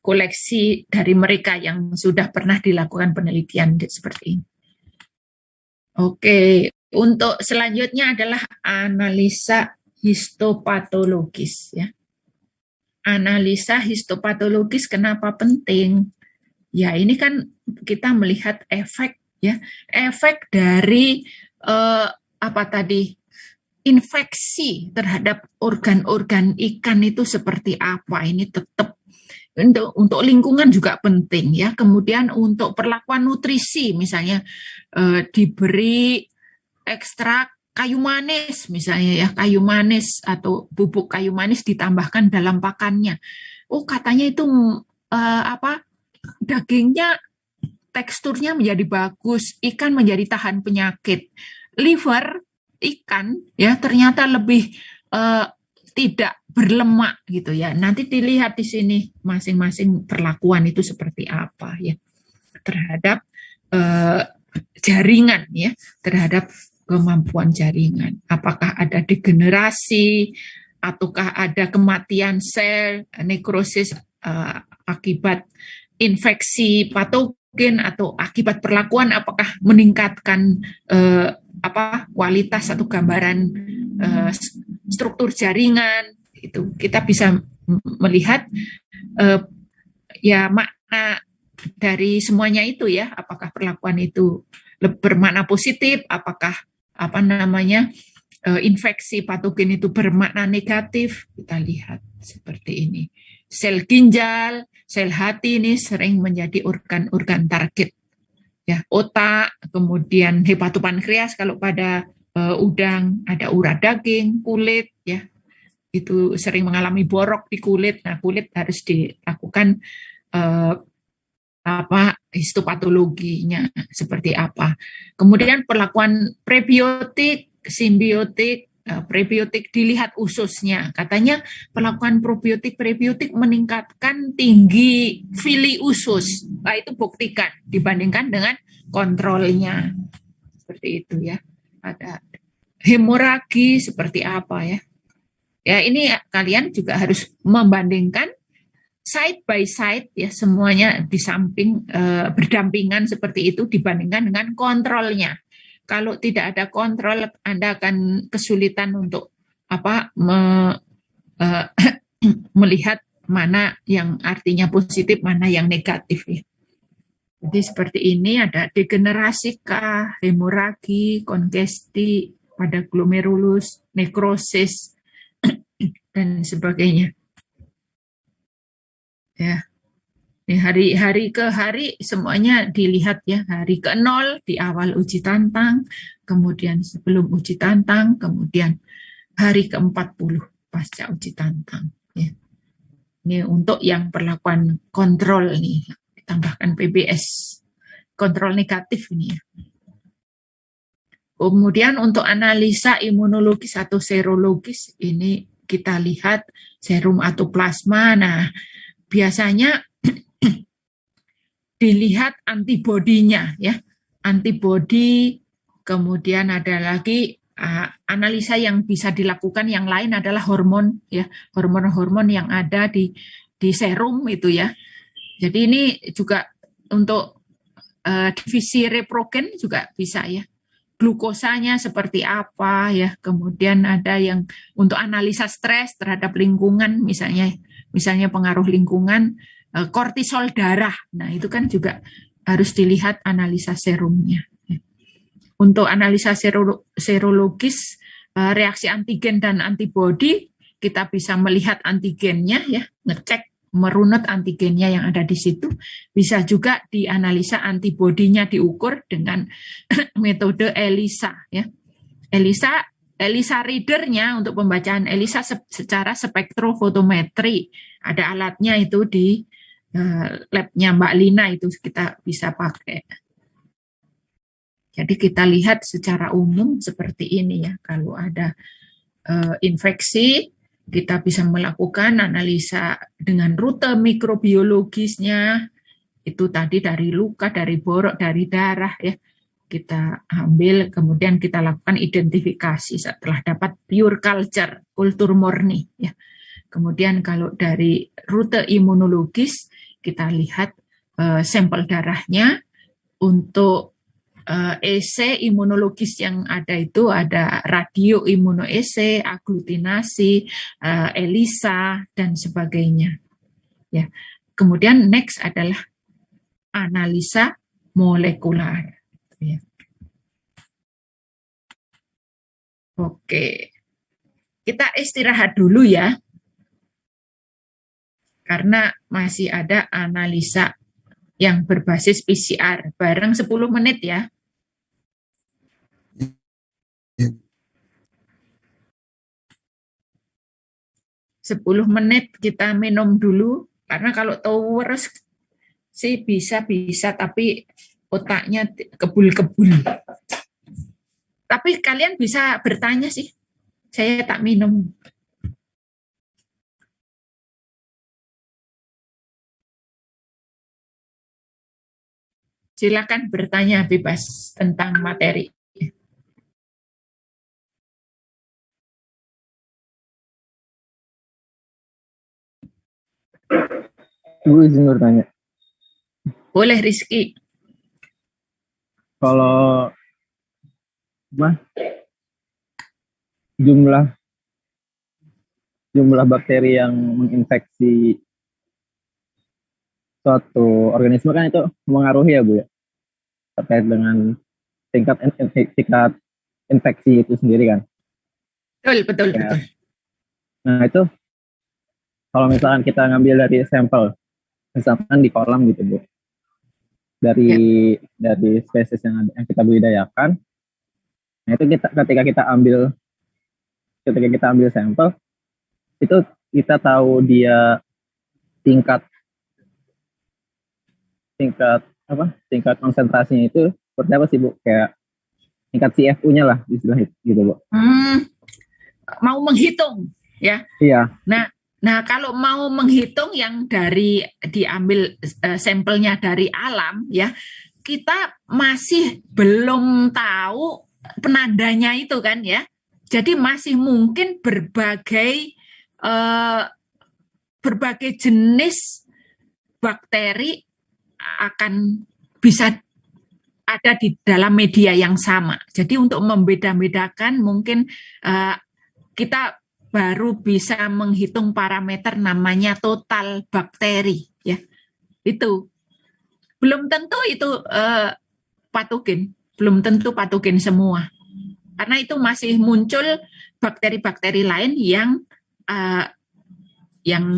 koleksi dari mereka yang sudah pernah dilakukan penelitian seperti ini. Oke, untuk selanjutnya adalah analisa histopatologis ya. Analisa histopatologis kenapa penting? Ya, ini kan kita melihat efek ya, efek dari infeksi terhadap organ-organ ikan itu seperti apa. Ini tetap untuk lingkungan juga penting ya. Kemudian untuk perlakuan nutrisi misalnya diberi ekstrak kayu manis misalnya ya, kayu manis atau bubuk kayu manis ditambahkan dalam pakannya. Katanya itu dagingnya teksturnya menjadi bagus, ikan menjadi tahan penyakit. Liver ikan ya ternyata lebih tidak berlemak gitu ya. Nanti dilihat di sini masing-masing perlakuan itu seperti apa ya terhadap jaringan ya, terhadap kemampuan jaringan. Apakah ada degenerasi ataukah ada kematian sel, nekrosis akibat infeksi patogen atau akibat perlakuan, apakah meningkatkan kualitas atau gambaran struktur jaringan. Itu kita bisa melihat ya makna dari semuanya itu ya, apakah perlakuan itu bermakna positif, apakah infeksi patogen itu bermakna negatif. Kita lihat seperti ini. Sel ginjal, sel hati ini sering menjadi organ-organ target. Ya, otak, kemudian hepatopankreas kalau pada udang, ada urat daging, kulit, ya itu sering mengalami borok di kulit. Nah, kulit harus dilakukan histopatologinya seperti apa. Kemudian perlakuan prebiotik, simbiotik, prebiotik dilihat ususnya. Katanya perlakuan prebiotik meningkatkan tinggi fili usus. Nah, itu buktikan dibandingkan dengan kontrolnya. Seperti itu ya. Ada hemoragi seperti apa ya. Ya, ini kalian juga harus membandingkan side by side ya, semuanya di samping berdampingan seperti itu dibandingkan dengan kontrolnya. Kalau tidak ada kontrol, Anda akan kesulitan untuk melihat mana yang artinya positif, mana yang negatif ya. Jadi seperti ini ada degenerasi kah, hemoragi, kongesti pada glomerulus, nekrosis dan sebagainya. Ya. Hari ke hari semuanya dilihat ya. Hari ke 0 di awal uji tantang, kemudian sebelum uji tantang, kemudian hari ke 40 pasca uji tantang. Ya. Ini untuk yang perlakuan kontrol nih, ditambahkan PBS. Kontrol negatif ini ya. Kemudian untuk analisa imunologis atau serologis, ini kita lihat serum atau plasma. Nah, biasanya dilihat antibodinya ya, antibodi. Kemudian ada lagi analisa yang bisa dilakukan yang lain adalah hormon ya, hormon-hormon yang ada di serum itu ya. Jadi ini juga untuk divisi reprogen juga bisa ya, glukosanya seperti apa ya. Kemudian ada yang untuk analisa stres terhadap lingkungan, misalnya pengaruh lingkungan, kortisol darah. Nah, itu kan juga harus dilihat analisa serumnya. Untuk analisa serologis, reaksi antigen dan antibodi, kita bisa melihat antigennya ya, ngecek merunut antigennya yang ada di situ. Bisa juga dianalisa antibodinya, diukur dengan metode ELISA ya. ELISA readernya untuk pembacaan ELISA secara spektrofotometri. Ada alatnya itu di labnya Mbak Lina, itu kita bisa pakai. Jadi kita lihat secara umum seperti ini ya. Kalau ada infeksi, kita bisa melakukan analisa dengan rute mikrobiologisnya. Itu tadi dari luka, dari borok, dari darah ya. Kita ambil, kemudian kita lakukan identifikasi setelah dapat pure culture, kultur murni ya. Kemudian kalau dari rute imunologis, kita lihat sampel darahnya. Untuk EC imunologis yang ada itu ada radio immunoassay, aglutinasi, ELISA dan sebagainya. Ya. Kemudian next adalah analisa molekular. Ya. Oke. Kita istirahat dulu ya. Karena masih ada analisa yang berbasis PCR, bareng 10 menit ya. 10 menit kita minum dulu, karena kalau terus sih bisa, tapi otaknya kebul-kebul. Tapi kalian bisa bertanya sih, saya tak minum. Silakan bertanya bebas tentang materi. Ibu izin bertanya. Boleh, Rizky. Kalau jumlah bakteri yang menginfeksi suatu organisme kan itu mengaruhi ya Bu ya, terkait dengan tingkat infeksi itu sendiri kan. Betul. Ya. Nah itu kalau misalkan kita ngambil dari sampel, misalkan di kolam gitu Bu, dari spesies yang kita budidayakan, nah itu ketika kita ambil sampel, itu kita tahu dia tingkat konsentrasinya itu seperti apa sih Bu? Kayak tingkat CFU-nya lah istilahnya gitu Bu. Mau menghitung ya. Iya. Nah, kalau mau menghitung yang dari diambil sampelnya dari alam ya, kita masih belum tahu penandanya itu kan ya. Jadi masih mungkin berbagai jenis bakteri akan bisa ada di dalam media yang sama. Jadi untuk membeda-bedakan mungkin kita baru bisa menghitung parameter namanya total bakteri ya. Itu belum tentu itu patogen, belum tentu patogen semua. Karena itu masih muncul bakteri-bakteri lain yang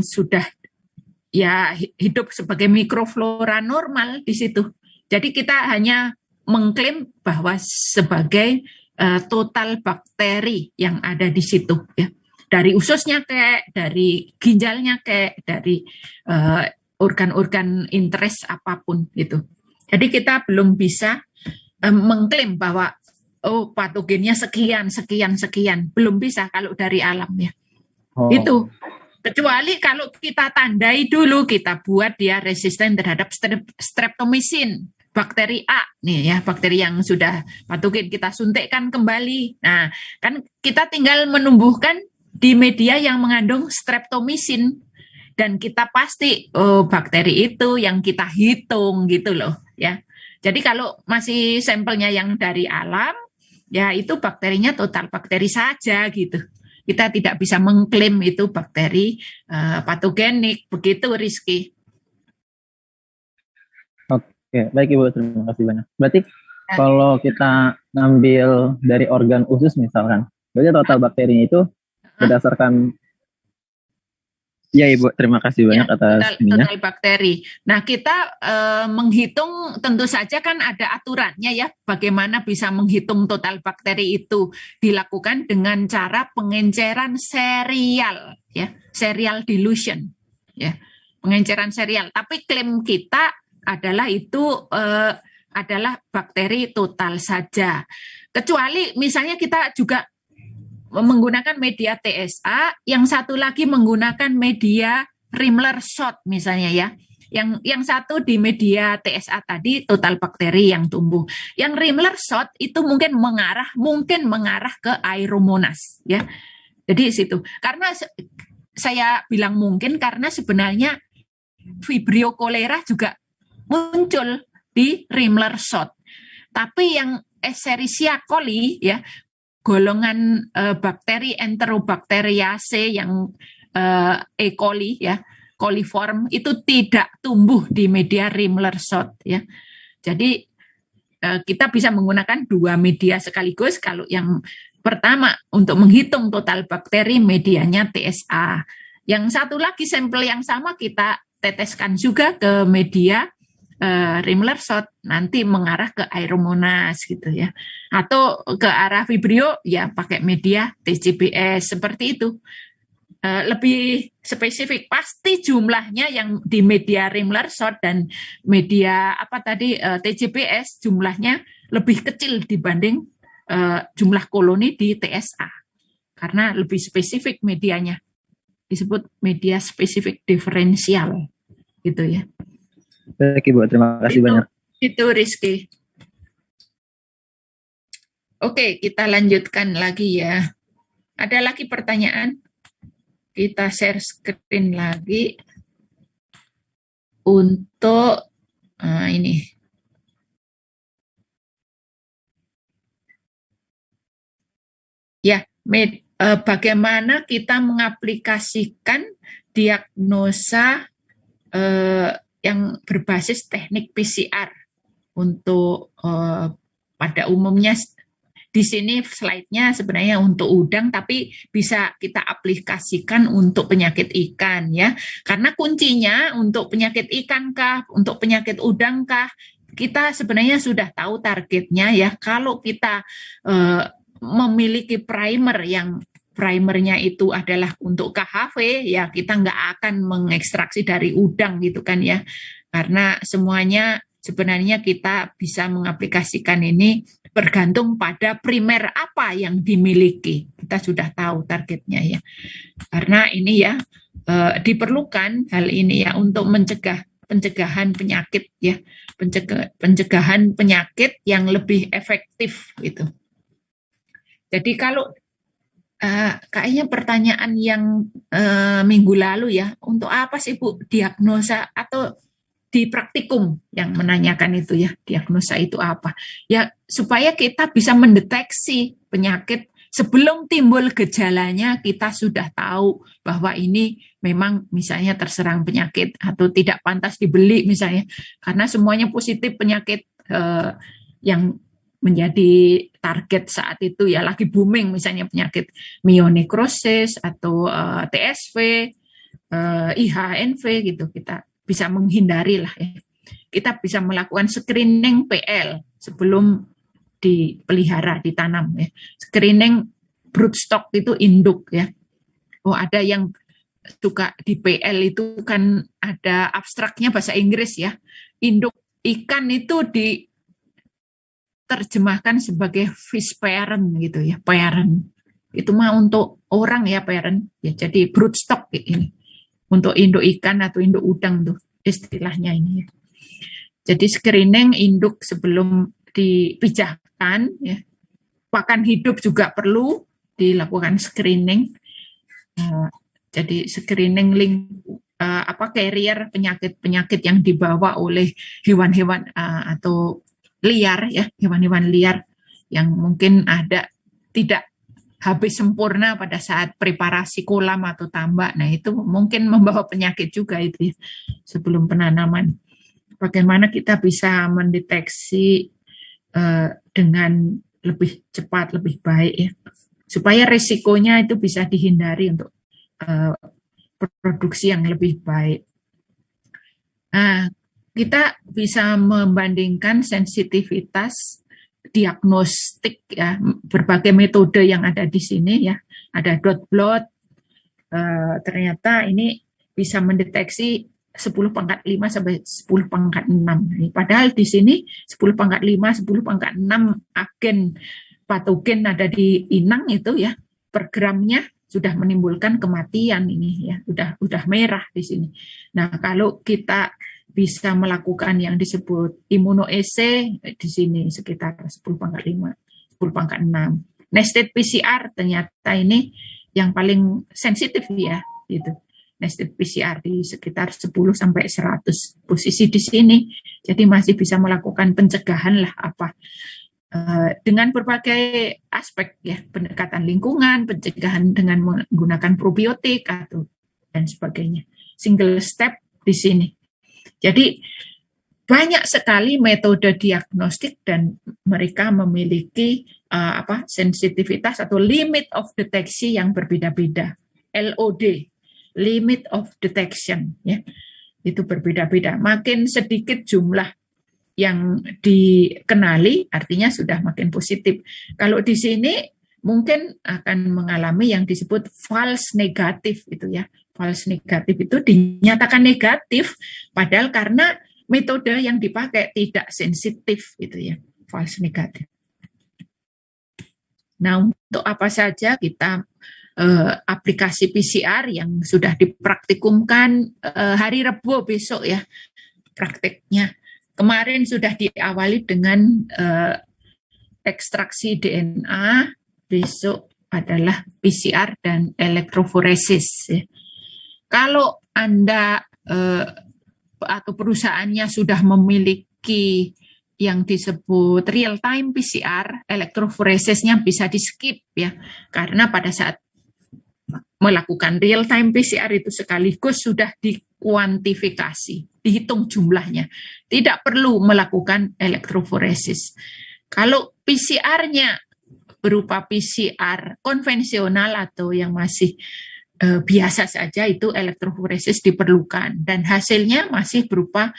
sudah ya hidup sebagai mikroflora normal di situ. Jadi kita hanya mengklaim bahwa sebagai total bakteri yang ada di situ ya. Dari ususnya kayak, dari ginjalnya kayak, dari organ-organ interest apapun gitu. Jadi kita belum bisa mengklaim bahwa patogennya sekian, belum bisa kalau dari alam ya. Itu. Kecuali kalau kita tandai dulu, kita buat dia resisten terhadap streptomycin, bakteri A, nih ya, bakteri yang sudah patogen kita suntikkan kembali. Nah, kan kita tinggal menumbuhkan di media yang mengandung streptomycin dan kita pasti bakteri itu yang kita hitung gitu loh ya. Jadi kalau masih sampelnya yang dari alam, ya itu bakterinya total bakteri saja gitu. Kita tidak bisa mengklaim itu bakteri patogenik, begitu Rizky. Oke, baik Ibu, terima kasih banyak. Berarti kalau kita ngambil dari organ usus misalkan, berarti total bakterinya itu berdasarkan. Ya Ibu, terima kasih banyak atas total bakteri. Nah kita menghitung tentu saja kan ada aturannya ya. Bagaimana bisa menghitung total bakteri itu dilakukan dengan cara pengenceran serial ya, serial dilution ya, pengenceran serial. Tapi klaim kita adalah itu adalah bakteri total saja. Kecuali misalnya kita juga menggunakan media TSA, yang satu lagi menggunakan media Rimler-Schott misalnya ya. Yang satu di media TSA tadi total bakteri yang tumbuh. Yang Rimler-Schott itu mungkin mengarah ke Aeromonas ya. Jadi situ. Karena saya bilang mungkin karena sebenarnya Vibrio cholera juga muncul di Rimler-Schott. Tapi yang Escherichia coli ya, golongan bakteri Enterobacteriaceae yang E. coli ya, coliform itu tidak tumbuh di media Rimler-Schott ya. Jadi kita bisa menggunakan dua media sekaligus. Kalau yang pertama untuk menghitung total bakteri medianya TSA. Yang satu lagi sampel yang sama kita teteskan juga ke media Rimler-Schott, nanti mengarah ke Aeromonas gitu ya, atau ke arah Vibrio ya pakai media TCBS seperti itu. Lebih spesifik pasti jumlahnya yang di media Rimler-Schott dan media TCBS jumlahnya lebih kecil dibanding jumlah koloni di TSA karena lebih spesifik medianya, disebut media spesifik diferensial gitu ya. Baik Ibu, terima kasih banyak. Itu Rizky. Oke, kita lanjutkan lagi ya. Ada lagi pertanyaan? Kita share screen lagi untuk ini. Ya, bagaimana kita mengaplikasikan diagnosa yang berbasis teknik PCR untuk pada umumnya di sini slide-nya sebenarnya untuk udang, tapi bisa kita aplikasikan untuk penyakit ikan ya. Karena kuncinya untuk penyakit ikan kah, untuk penyakit udang kah, kita sebenarnya sudah tahu targetnya ya. Kalau kita memiliki primer yang primernya itu adalah untuk KHV, ya kita nggak akan mengekstraksi dari udang gitu kan ya. Karena semuanya sebenarnya kita bisa mengaplikasikan ini bergantung pada primer apa yang dimiliki. Kita sudah tahu targetnya ya. Karena ini ya diperlukan hal ini ya untuk pencegahan penyakit ya, pencegahan penyakit yang lebih efektif gitu. Jadi kalau kayaknya pertanyaan yang minggu lalu ya, untuk apa sih Bu diagnosa atau di praktikum yang menanyakan itu ya, diagnosa itu apa? Ya supaya kita bisa mendeteksi penyakit sebelum timbul gejalanya, kita sudah tahu bahwa ini memang misalnya terserang penyakit atau tidak pantas dibeli misalnya, karena semuanya positif penyakit yang menjadi target saat itu ya lagi booming, misalnya penyakit myonekrosis atau TSV, IHNV gitu, kita bisa menghindari lah ya. Kita bisa melakukan screening PL sebelum dipelihara, ditanam ya. Screening broodstock itu induk ya. Oh ada yang suka di PL itu kan ada abstraknya bahasa Inggris ya. Induk ikan itu diterjemahkan sebagai fish parent gitu ya, parent. Itu mah untuk orang ya parent ya. Jadi broodstock ini. Untuk induk ikan atau induk udang tuh istilahnya ini ya. Jadi screening induk sebelum dipijahkan ya. Pakan hidup juga perlu dilakukan screening. Jadi screening carrier penyakit-penyakit yang dibawa oleh hewan-hewan atau liar ya, hewan-hewan liar yang mungkin ada tidak habis sempurna pada saat preparasi kolam atau tambak. Nah, itu mungkin membawa penyakit juga itu ya, sebelum penanaman. Bagaimana kita bisa mendeteksi dengan lebih cepat, lebih baik ya. Supaya risikonya itu bisa dihindari untuk produksi yang lebih baik. Nah, kita bisa membandingkan sensitivitas diagnostik ya, berbagai metode yang ada di sini ya. Ada dot blot, ternyata ini bisa mendeteksi 10 pangkat 5 sampai 10 pangkat 6. Padahal di sini 10 pangkat 5, 10 pangkat 6 agen patogen ada di inang itu ya, per gramnya sudah menimbulkan kematian ini ya, udah merah di sini. Nah, kalau kita bisa melakukan yang disebut imunoase di sini sekitar 10 pangkat 5, 10 pangkat 6. Nested PCR ternyata ini yang paling sensitif ya, gitu. Nested PCR di sekitar 10 sampai 100 posisi di sini. Jadi masih bisa melakukan pencegahan lah apa dengan berbagai aspek ya, pendekatan lingkungan, pencegahan dengan menggunakan probiotik atau dan sebagainya. Single step di sini. Jadi banyak sekali metode diagnostik dan mereka memiliki sensitivitas atau limit of deteksi yang berbeda-beda. LOD, limit of detection ya. Itu berbeda-beda. Makin sedikit jumlah yang dikenali artinya sudah makin positif. Kalau di sini mungkin akan mengalami yang disebut false negatif itu ya. False negatif itu dinyatakan negatif padahal karena metode yang dipakai tidak sensitif itu ya, false negatif. Nah, untuk apa saja kita aplikasi PCR yang sudah dipraktikumkan hari Rabu besok ya prakteknya. Kemarin sudah diawali dengan ekstraksi DNA, besok adalah PCR dan elektroforesis. Ya. Kalau Anda atau perusahaannya sudah memiliki yang disebut real time PCR, elektroforesisnya bisa di skip ya, karena pada saat melakukan real time PCR itu sekaligus sudah dikuantifikasi, dihitung jumlahnya. Tidak perlu melakukan elektroforesis. Kalau PCR-nya berupa PCR konvensional atau yang masih biasa saja, itu elektroforesis diperlukan, dan hasilnya masih berupa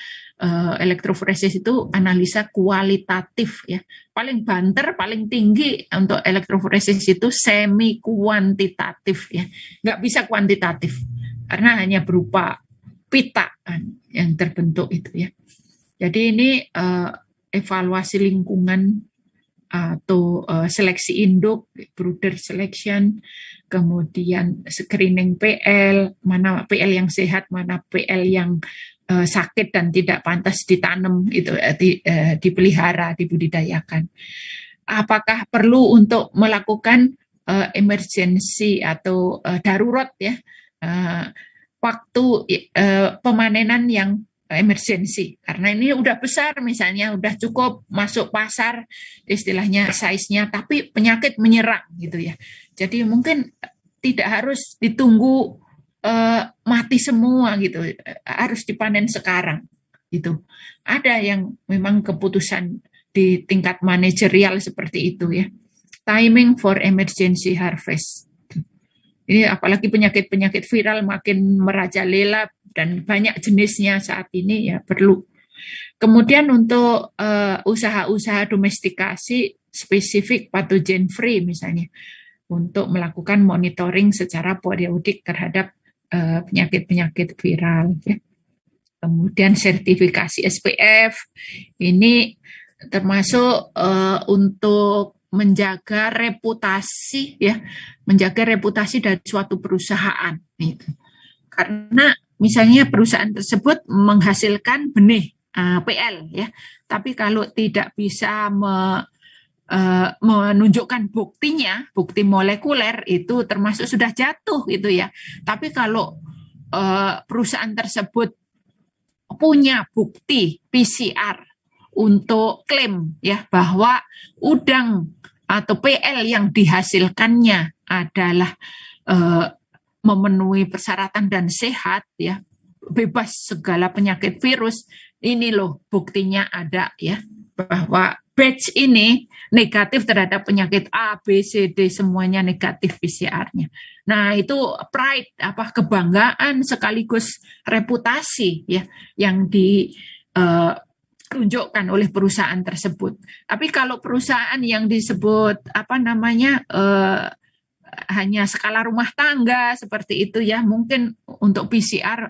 elektroforesis itu analisa kualitatif ya. Paling banter, paling tinggi untuk elektroforesis itu semi kuantitatif ya, nggak bisa kuantitatif karena hanya berupa pita yang terbentuk itu ya. Jadi ini evaluasi lingkungan atau seleksi induk, brooder selection, kemudian screening PL, mana PL yang sehat, mana PL yang sakit dan tidak pantas ditanam, itu dipelihara, dibudidayakan. Apakah perlu untuk melakukan emergency atau darurat ya, waktu pemanenan yang emergency, karena ini udah besar misalnya, udah cukup masuk pasar istilahnya size-nya, tapi penyakit menyerang gitu ya. Jadi mungkin tidak harus ditunggu mati semua gitu, harus dipanen sekarang gitu. Ada yang memang keputusan di tingkat manajerial seperti itu ya. Timing for emergency harvest. Ini apalagi penyakit-penyakit viral makin merajalela dan banyak jenisnya saat ini ya, perlu. Kemudian untuk usaha-usaha domestikasi spesifik patogen free misalnya, untuk melakukan monitoring secara periodik terhadap penyakit-penyakit viral ya. Kemudian sertifikasi SPF ini termasuk untuk menjaga reputasi ya, menjaga reputasi dari suatu perusahaan gitu. Karena misalnya perusahaan tersebut menghasilkan benih PL ya, tapi kalau tidak bisa menunjukkan buktinya, bukti molekuler, itu termasuk sudah jatuh gitu ya. Tapi kalau perusahaan tersebut punya bukti PCR untuk klaim ya bahwa udang atau PL yang dihasilkannya adalah memenuhi persyaratan dan sehat ya, bebas segala penyakit virus, ini loh buktinya ada ya, bahwa batch ini negatif terhadap penyakit A, B, C, D, semuanya negatif PCR-nya. Nah, itu pride, kebanggaan sekaligus reputasi ya yang ditunjukkan oleh perusahaan tersebut. Tapi kalau perusahaan yang disebut hanya skala rumah tangga seperti itu ya, mungkin untuk PCR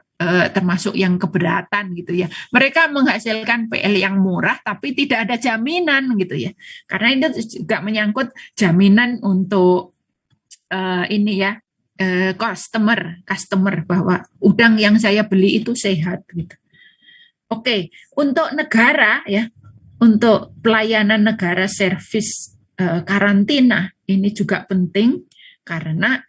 termasuk yang keberatan gitu ya. Mereka menghasilkan PL yang murah tapi tidak ada jaminan gitu ya. Karena itu juga menyangkut jaminan untuk ini ya, customer bahwa udang yang saya beli itu sehat gitu. Oke, untuk negara ya, untuk pelayanan negara servis karantina ini juga penting. Karena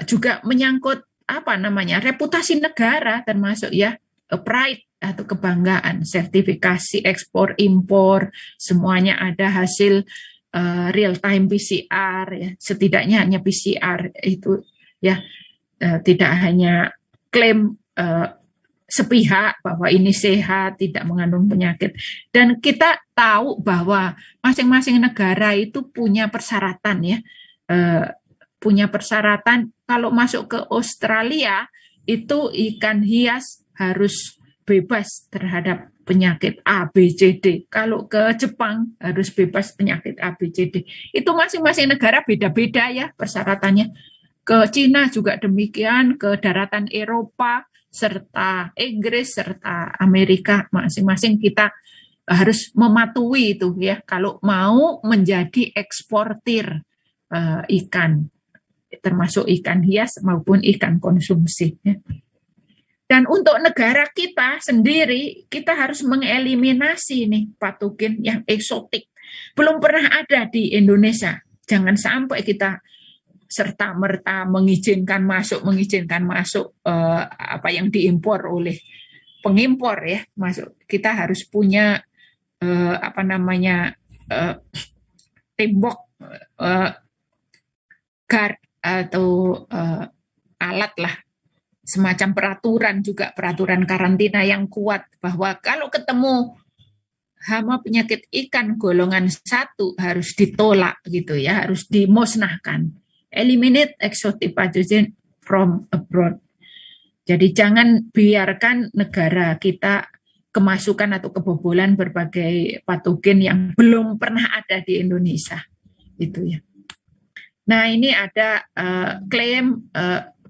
juga menyangkut reputasi negara, termasuk ya pride atau kebanggaan, sertifikasi ekspor impor, semuanya ada hasil real time PCR ya, setidaknya hanya PCR itu ya, tidak hanya klaim sepihak bahwa ini sehat, tidak mengandung penyakit. Dan kita tahu bahwa masing-masing negara itu punya persyaratan ya, punya persyaratan. Kalau masuk ke Australia itu ikan hias harus bebas terhadap penyakit A, B, C, D. Kalau ke Jepang harus bebas penyakit A, B, C, D. Itu masing-masing negara beda-beda ya persyaratannya. Ke Cina juga demikian, ke daratan Eropa, serta Inggris, serta Amerika, masing-masing kita harus mematuhi itu ya, kalau mau menjadi eksportir ikan, termasuk ikan hias maupun ikan konsumsi. Dan untuk negara kita sendiri, kita harus mengeliminasi nih patogen yang eksotik. Belum pernah ada di Indonesia. Jangan sampai kita serta-merta mengizinkan masuk apa yang diimpor oleh pengimpor ya masuk. Kita harus punya tembok guard atau alat lah, semacam peraturan karantina yang kuat, bahwa kalau ketemu hama penyakit ikan golongan 1 harus ditolak gitu ya, harus dimusnahkan. Eliminate exotic pathogen from abroad. Jadi jangan biarkan negara kita kemasukan atau kebobolan berbagai patogen yang belum pernah ada di Indonesia. Itu ya. Nah, ini ada klaim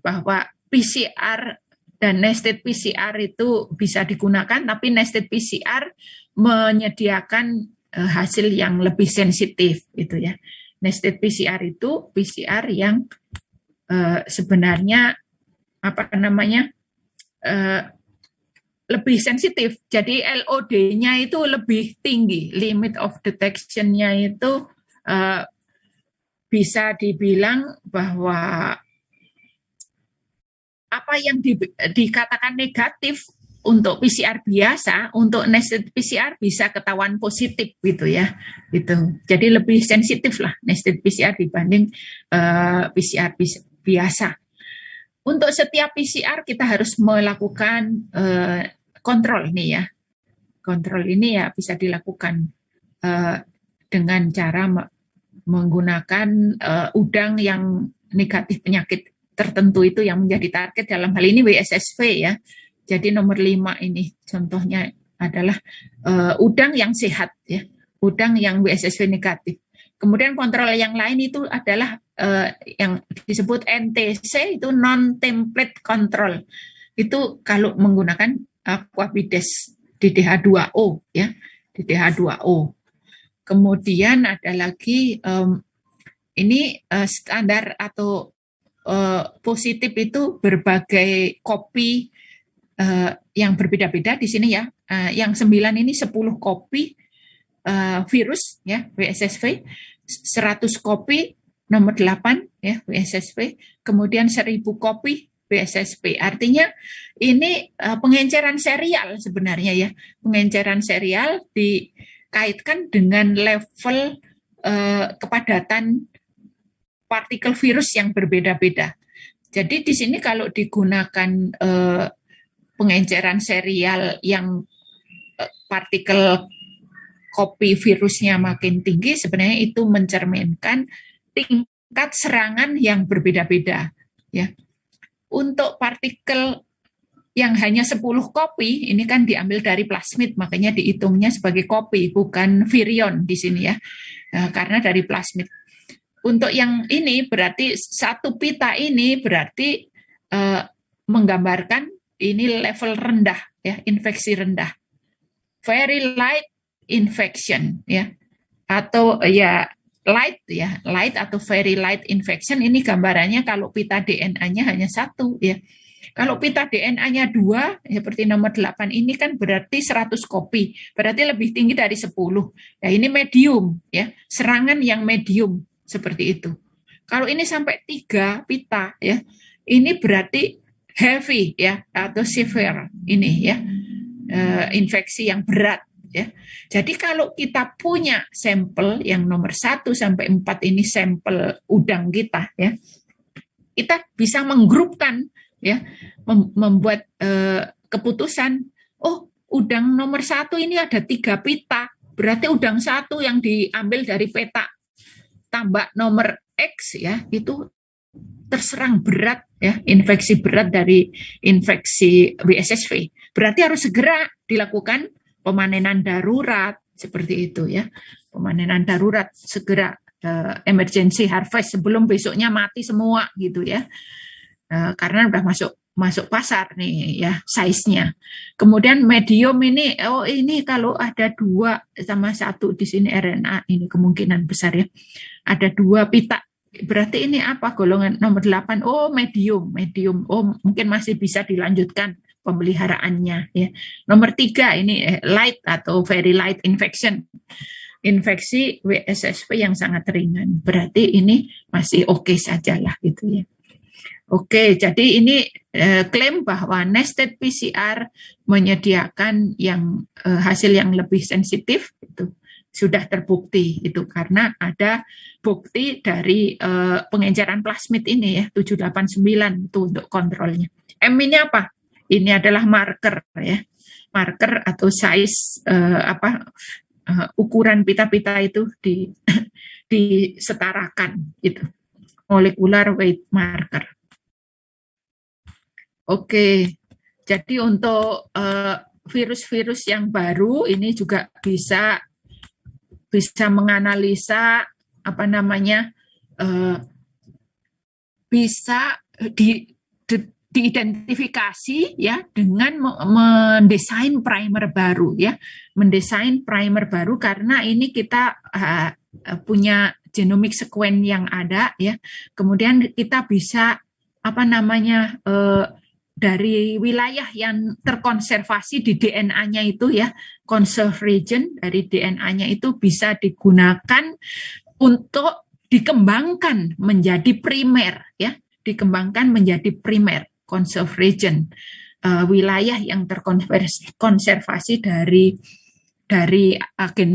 bahwa PCR dan nested PCR itu bisa digunakan, tapi nested PCR menyediakan hasil yang lebih sensitif, gitu ya. Nested PCR itu PCR yang sebenarnya lebih sensitif. Jadi LOD-nya itu lebih tinggi, limit of detection-nya itu bisa dibilang bahwa apa yang dikatakan negatif untuk PCR biasa, untuk nested PCR bisa ketahuan positif gitu ya. Gitu. Jadi lebih sensitif lah nested PCR dibanding PCR biasa. Untuk setiap PCR kita harus melakukan kontrol nih ya. Kontrol ini ya bisa dilakukan dengan cara menggunakan udang yang negatif penyakit tertentu itu yang menjadi target, dalam hal ini WSSV ya. Jadi nomor 5 ini contohnya adalah udang yang sehat ya, udang yang WSSV negatif. Kemudian kontrol yang lain itu adalah yang disebut NTC, itu non-template control. Itu kalau menggunakan Aquabides DDH2O ya, DDH2O. Kemudian ada lagi ini standar atau positif itu berbagai kopi yang berbeda-beda di sini ya. Yang 9 ini 10 kopi virus ya WSSV, 100 kopi nomor 8 ya WSSV, kemudian 1000 kopi WSSV. Artinya ini pengenceran serial sebenarnya ya. Pengenceran serial dikaitkan dengan level kepadatan partikel virus yang berbeda-beda. Jadi di sini kalau digunakan pengenceran serial yang partikel kopi virusnya makin tinggi, sebenarnya itu mencerminkan tingkat serangan yang berbeda-beda. Ya. Untuk partikel yang hanya 10 kopi, ini kan diambil dari plasmid, makanya dihitungnya sebagai kopi, bukan virion di sini ya, karena dari plasmid. Untuk yang ini berarti 1 pita ini berarti menggambarkan ini level rendah ya, infeksi rendah. Very light infection ya. Atau ya light atau very light infection, ini gambarannya kalau pita DNA-nya hanya 1 ya. Kalau pita DNA-nya 2 seperti nomor 8 ini kan berarti 100 kopi. Berarti lebih tinggi dari 10. Ya ini medium ya, serangan yang medium seperti itu. Kalau ini sampai 3 pita ya, ini berarti heavy ya atau severe ini ya, infeksi yang berat ya. Jadi kalau kita punya sampel yang nomor 1 sampai 4 ini sampel udang kita ya, kita bisa menggrupkan ya, membuat keputusan, oh udang nomor 1 ini ada 3 pita, berarti udang 1 yang diambil dari peta tambah nomor X ya, itu terserang berat ya, infeksi berat dari infeksi WSSV. Berarti harus segera dilakukan pemanenan darurat seperti itu ya. Pemanenan darurat segera, emergency harvest sebelum besoknya mati semua gitu ya. Karena udah masuk pasar nih ya size-nya. Kemudian medium ini, oh ini kalau ada 2 sama 1 di sini RNA, ini kemungkinan besar ya. Ada 2 pita. Berarti ini apa golongan nomor 8? Oh medium. Oh mungkin masih bisa dilanjutkan pemeliharaannya ya. Nomor 3 ini light atau very light infection. Infeksi WSSV yang sangat ringan. Berarti ini masih oke saja lah gitu ya. Oke, jadi ini klaim bahwa nested PCR menyediakan yang hasil yang lebih sensitif itu sudah terbukti itu karena ada bukti dari pengenceran plasmid ini ya 789 itu untuk kontrolnya. M ini apa? Ini adalah marker ya. Marker atau size ukuran pita-pita itu disetarakan itu, molecular weight marker. Oke, jadi untuk virus-virus yang baru ini juga bisa menganalisa bisa diidentifikasi ya dengan mendesain primer baru ya, mendesain primer baru karena ini kita punya genomic sequence yang ada ya, kemudian kita bisa dari wilayah yang terkonservasi di DNA-nya itu ya, conserved region dari DNA-nya itu bisa digunakan untuk dikembangkan menjadi primer ya, dikembangkan menjadi primer conserved region, wilayah yang terkonservasi dari agen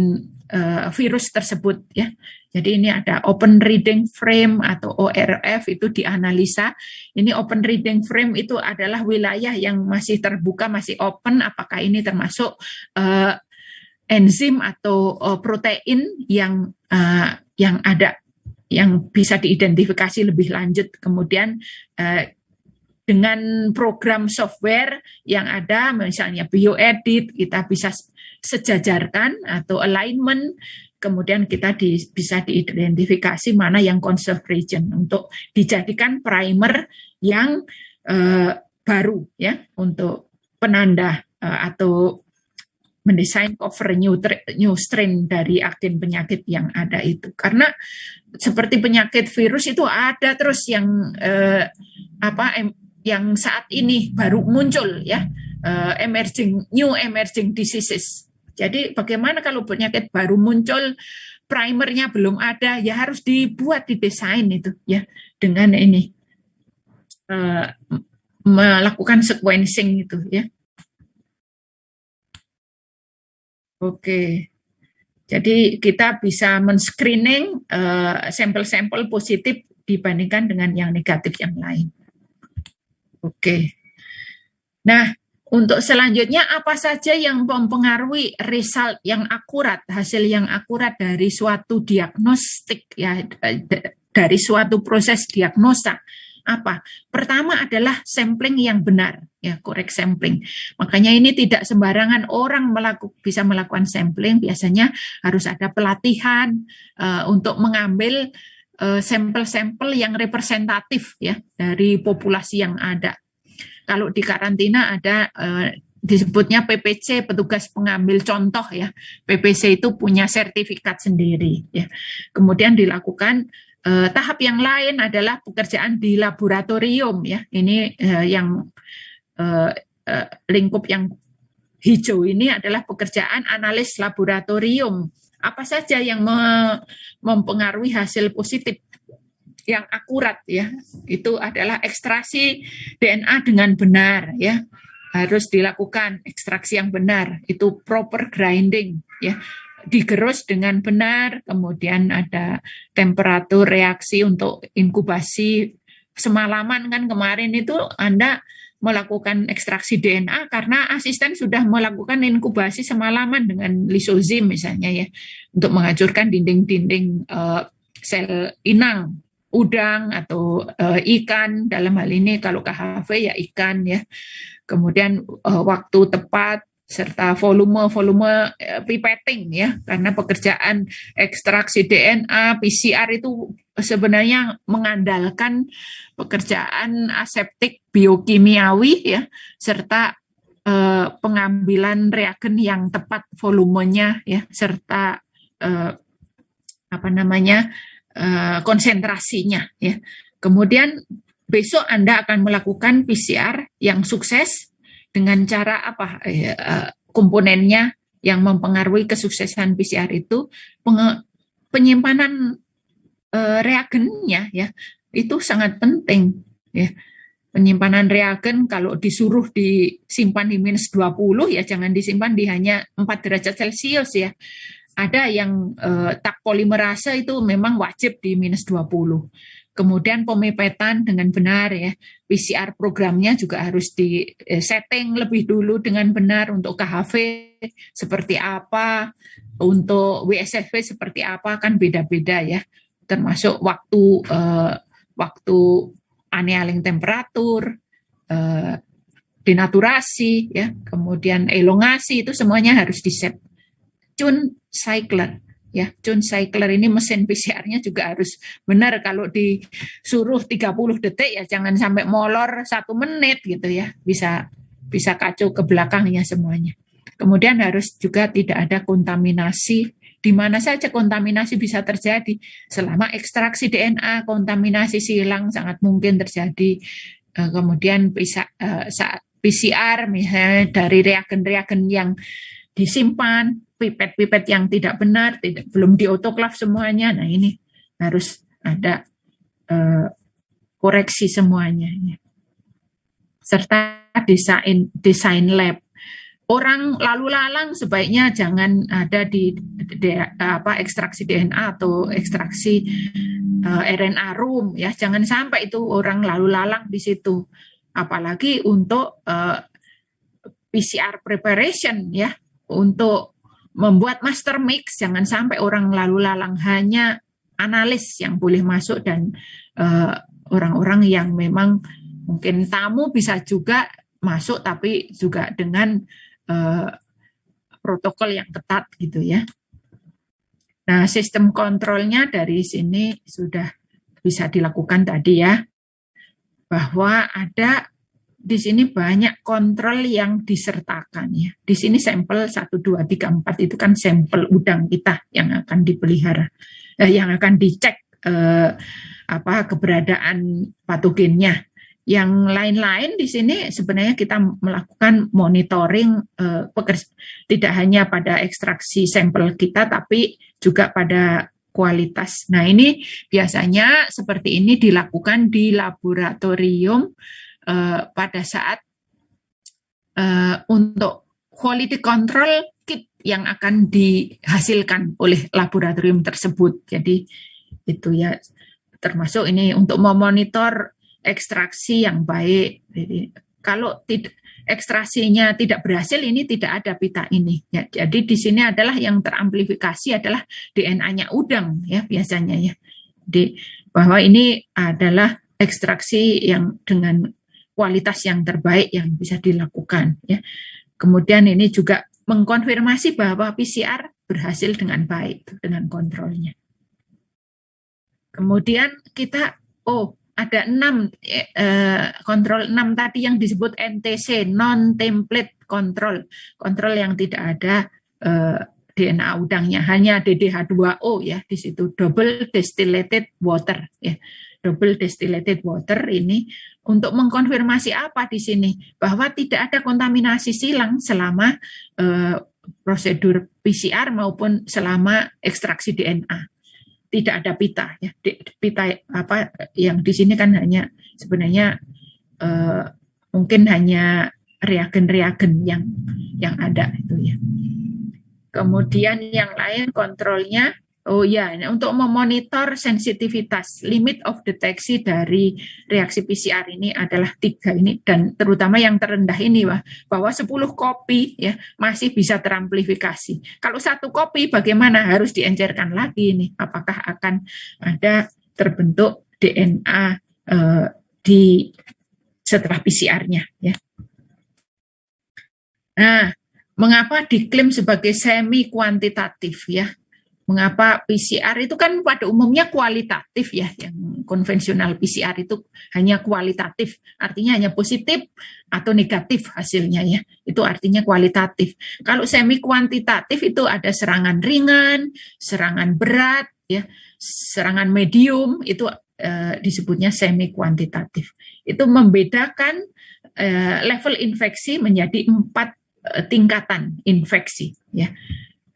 virus tersebut ya. Jadi ini ada open reading frame atau ORF itu dianalisa. Ini open reading frame itu adalah wilayah yang masih terbuka, masih open, apakah ini termasuk enzim atau protein yang ada yang bisa diidentifikasi lebih lanjut. Kemudian dengan program software yang ada, misalnya bioedit, kita bisa sejajarkan atau alignment, kemudian kita bisa diidentifikasi mana yang conserved region untuk dijadikan primer yang baru ya, untuk penanda atau mendesain cover new strain dari agen penyakit yang ada itu. Karena seperti penyakit virus itu ada terus yang yang saat ini baru muncul ya, new emerging diseases. Jadi bagaimana kalau penyakit baru muncul, primernya belum ada, ya harus didesain itu ya, dengan ini melakukan sequencing itu ya. Oke, jadi kita bisa men-screening sampel-sampel positif dibandingkan dengan yang negatif yang lain. Oke, nah untuk selanjutnya apa saja yang mempengaruhi result yang akurat, hasil yang akurat dari suatu diagnostik ya, dari suatu proses diagnosa? Apa? Pertama adalah sampling yang benar, ya, correct sampling. Makanya ini tidak sembarangan orang bisa melakukan sampling, biasanya harus ada pelatihan untuk mengambil sampel-sampel yang representatif ya dari populasi yang ada. Kalau di karantina ada disebutnya PPC, petugas pengambil contoh ya. PPC itu punya sertifikat sendiri ya. Kemudian dilakukan tahap yang lain adalah pekerjaan di laboratorium ya. Ini yang lingkup yang hijau ini adalah pekerjaan analis laboratorium. Apa saja yang mempengaruhi hasil positif yang akurat ya, itu adalah ekstraksi DNA dengan benar ya, harus dilakukan ekstraksi yang benar, itu proper grinding ya, digerus dengan benar, kemudian ada temperatur reaksi untuk inkubasi semalaman. Kan kemarin itu Anda melakukan ekstraksi DNA karena asisten sudah melakukan inkubasi semalaman dengan lisozim misalnya ya, untuk menghancurkan dinding-dinding sel inang udang atau ikan, dalam hal ini kalau KHV ya ikan ya. Kemudian waktu tepat serta volume pipetting ya, karena pekerjaan ekstraksi DNA PCR itu sebenarnya mengandalkan pekerjaan aseptik biokimiawi ya, serta pengambilan reagen yang tepat volumenya ya, serta konsentrasinya ya. Kemudian besok Anda akan melakukan PCR yang sukses dengan cara apa? Komponennya yang mempengaruhi kesuksesan PCR itu penyimpanan reagennya ya. Itu sangat penting ya. Penyimpanan reagen kalau disuruh disimpan di -20 ya jangan disimpan di hanya 4 derajat Celcius ya. Ada yang tak polimerase itu memang wajib di -20. Kemudian pemipetan dengan benar ya. PCR programnya juga harus di setting lebih dulu dengan benar untuk KHV seperti apa, untuk WSFP seperti apa kan beda-beda ya. Termasuk waktu annealing temperatur, denaturasi ya, kemudian elongasi itu semuanya harus di-set. Chun cycler ya, Chun cycler ini mesin PCR-nya juga harus benar. Kalau disuruh 30 detik ya jangan sampai molor 1 menit gitu ya, bisa kacau ke belakangnya semuanya. Kemudian harus juga tidak ada kontaminasi. Di mana saja kontaminasi bisa terjadi. Selama ekstraksi DNA, kontaminasi silang sangat mungkin terjadi. Kemudian saat PCR misalnya dari reagen-reagen yang disimpan, pipet-pipet yang tidak benar, belum diotoklav semuanya. Nah ini harus ada koreksi semuanya. Serta desain lab. Orang lalu lalang sebaiknya jangan ada di ekstraksi DNA atau ekstraksi RNA room ya, jangan sampai itu orang lalu lalang di situ. Apalagi untuk PCR preparation ya, untuk membuat master mix, jangan sampai orang lalu lalang, hanya analis yang boleh masuk dan orang-orang yang memang mungkin tamu bisa juga masuk tapi juga dengan protokol yang ketat gitu ya. Nah, sistem kontrolnya dari sini sudah bisa dilakukan tadi ya, bahwa ada di sini banyak kontrol yang disertakan ya. Di sini sampel 1, 2, 3, 4 itu kan sampel udang kita yang akan dipelihara, yang akan dicek keberadaan patogennya. Yang lain-lain di sini sebenarnya kita melakukan monitoring tidak hanya pada ekstraksi sampel kita tapi juga pada kualitas. Nah ini biasanya seperti ini dilakukan di laboratorium pada saat untuk quality control kit yang akan dihasilkan oleh laboratorium tersebut. Jadi itu ya, termasuk ini untuk memonitor ekstraksi yang baik. Jadi, kalau ekstraksinya tidak berhasil, ini tidak ada pita ini. Ya, jadi di sini adalah yang teramplifikasi adalah DNA-nya udang ya biasanya ya. Jadi bahwa ini adalah ekstraksi yang dengan kualitas yang terbaik yang bisa dilakukan ya. Kemudian ini juga mengkonfirmasi bahwa PCR berhasil dengan baik dengan kontrolnya. Kemudian kita ada 6 kontrol 6 tadi yang disebut NTC, non-template control, kontrol yang tidak ada DNA udangnya, hanya DDH2O ya di situ, double distillated water ya. Double distillated water ini untuk mengkonfirmasi apa di sini, bahwa tidak ada kontaminasi silang selama prosedur PCR maupun selama ekstraksi DNA. Tidak ada pita ya. Pita apa yang di sini kan hanya sebenarnya mungkin hanya reagen-reagen yang ada itu ya. Kemudian yang lain kontrolnya untuk memonitor sensitivitas, limit of deteksi dari reaksi PCR ini adalah 3 ini, dan terutama yang terendah ini bahwa 10 kopi ya masih bisa teramplifikasi. Kalau 1 kopi bagaimana, harus diencerkan lagi ini, apakah akan ada terbentuk DNA di setelah PCR-nya ya. Nah, mengapa diklaim sebagai semi kuantitatif ya? Mengapa PCR itu kan pada umumnya kualitatif ya, yang konvensional PCR itu hanya kualitatif, artinya hanya positif atau negatif hasilnya ya, itu artinya kualitatif. Kalau semi kuantitatif itu ada serangan ringan, serangan berat ya, serangan medium, itu disebutnya semi kuantitatif. Itu membedakan level infeksi menjadi 4 tingkatan infeksi ya.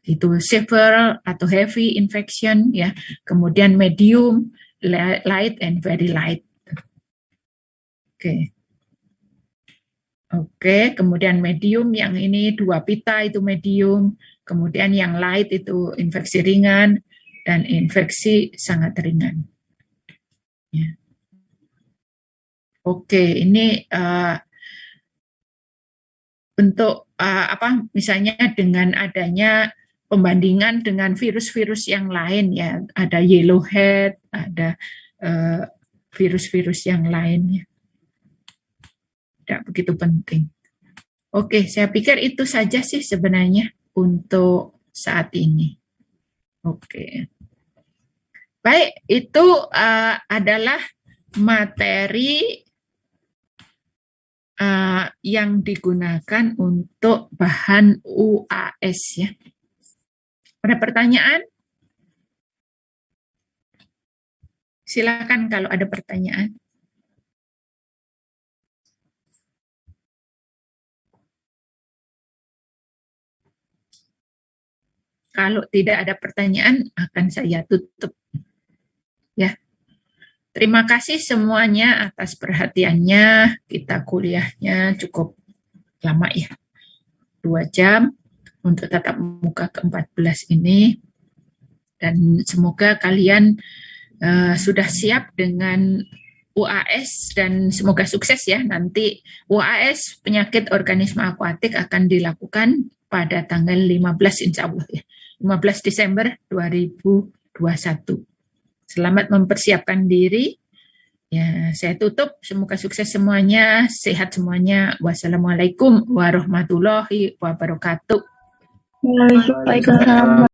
Itu severe atau heavy infection ya, kemudian medium, light and very light. Oke, kemudian medium yang ini 2 pita itu medium, kemudian yang light itu infeksi ringan dan infeksi sangat ringan. Ya. Oke, ini bentuk misalnya dengan adanya pembandingan dengan virus-virus yang lain ya, ada yellowhead, ada virus-virus yang lainnya. Tidak begitu penting. Oke, saya pikir itu saja sih sebenarnya untuk saat ini. Oke. Baik, itu adalah materi yang digunakan untuk bahan UAS ya. Ada pertanyaan? Silakan kalau ada pertanyaan. Kalau tidak ada pertanyaan, akan saya tutup. Ya. Terima kasih semuanya atas perhatiannya. Kita kuliahnya cukup lama ya. 2 jam untuk tatap muka ke-14 ini. Dan semoga kalian sudah siap dengan UAS dan semoga sukses ya. Nanti UAS penyakit organisme akuatik akan dilakukan pada tanggal 15 insya Allah ya. 15 Desember 2021. Selamat mempersiapkan diri. Ya, saya tutup. Semoga sukses semuanya, sehat semuanya. Wassalamualaikum warahmatullahi wabarakatuh. Waalaikumsalam.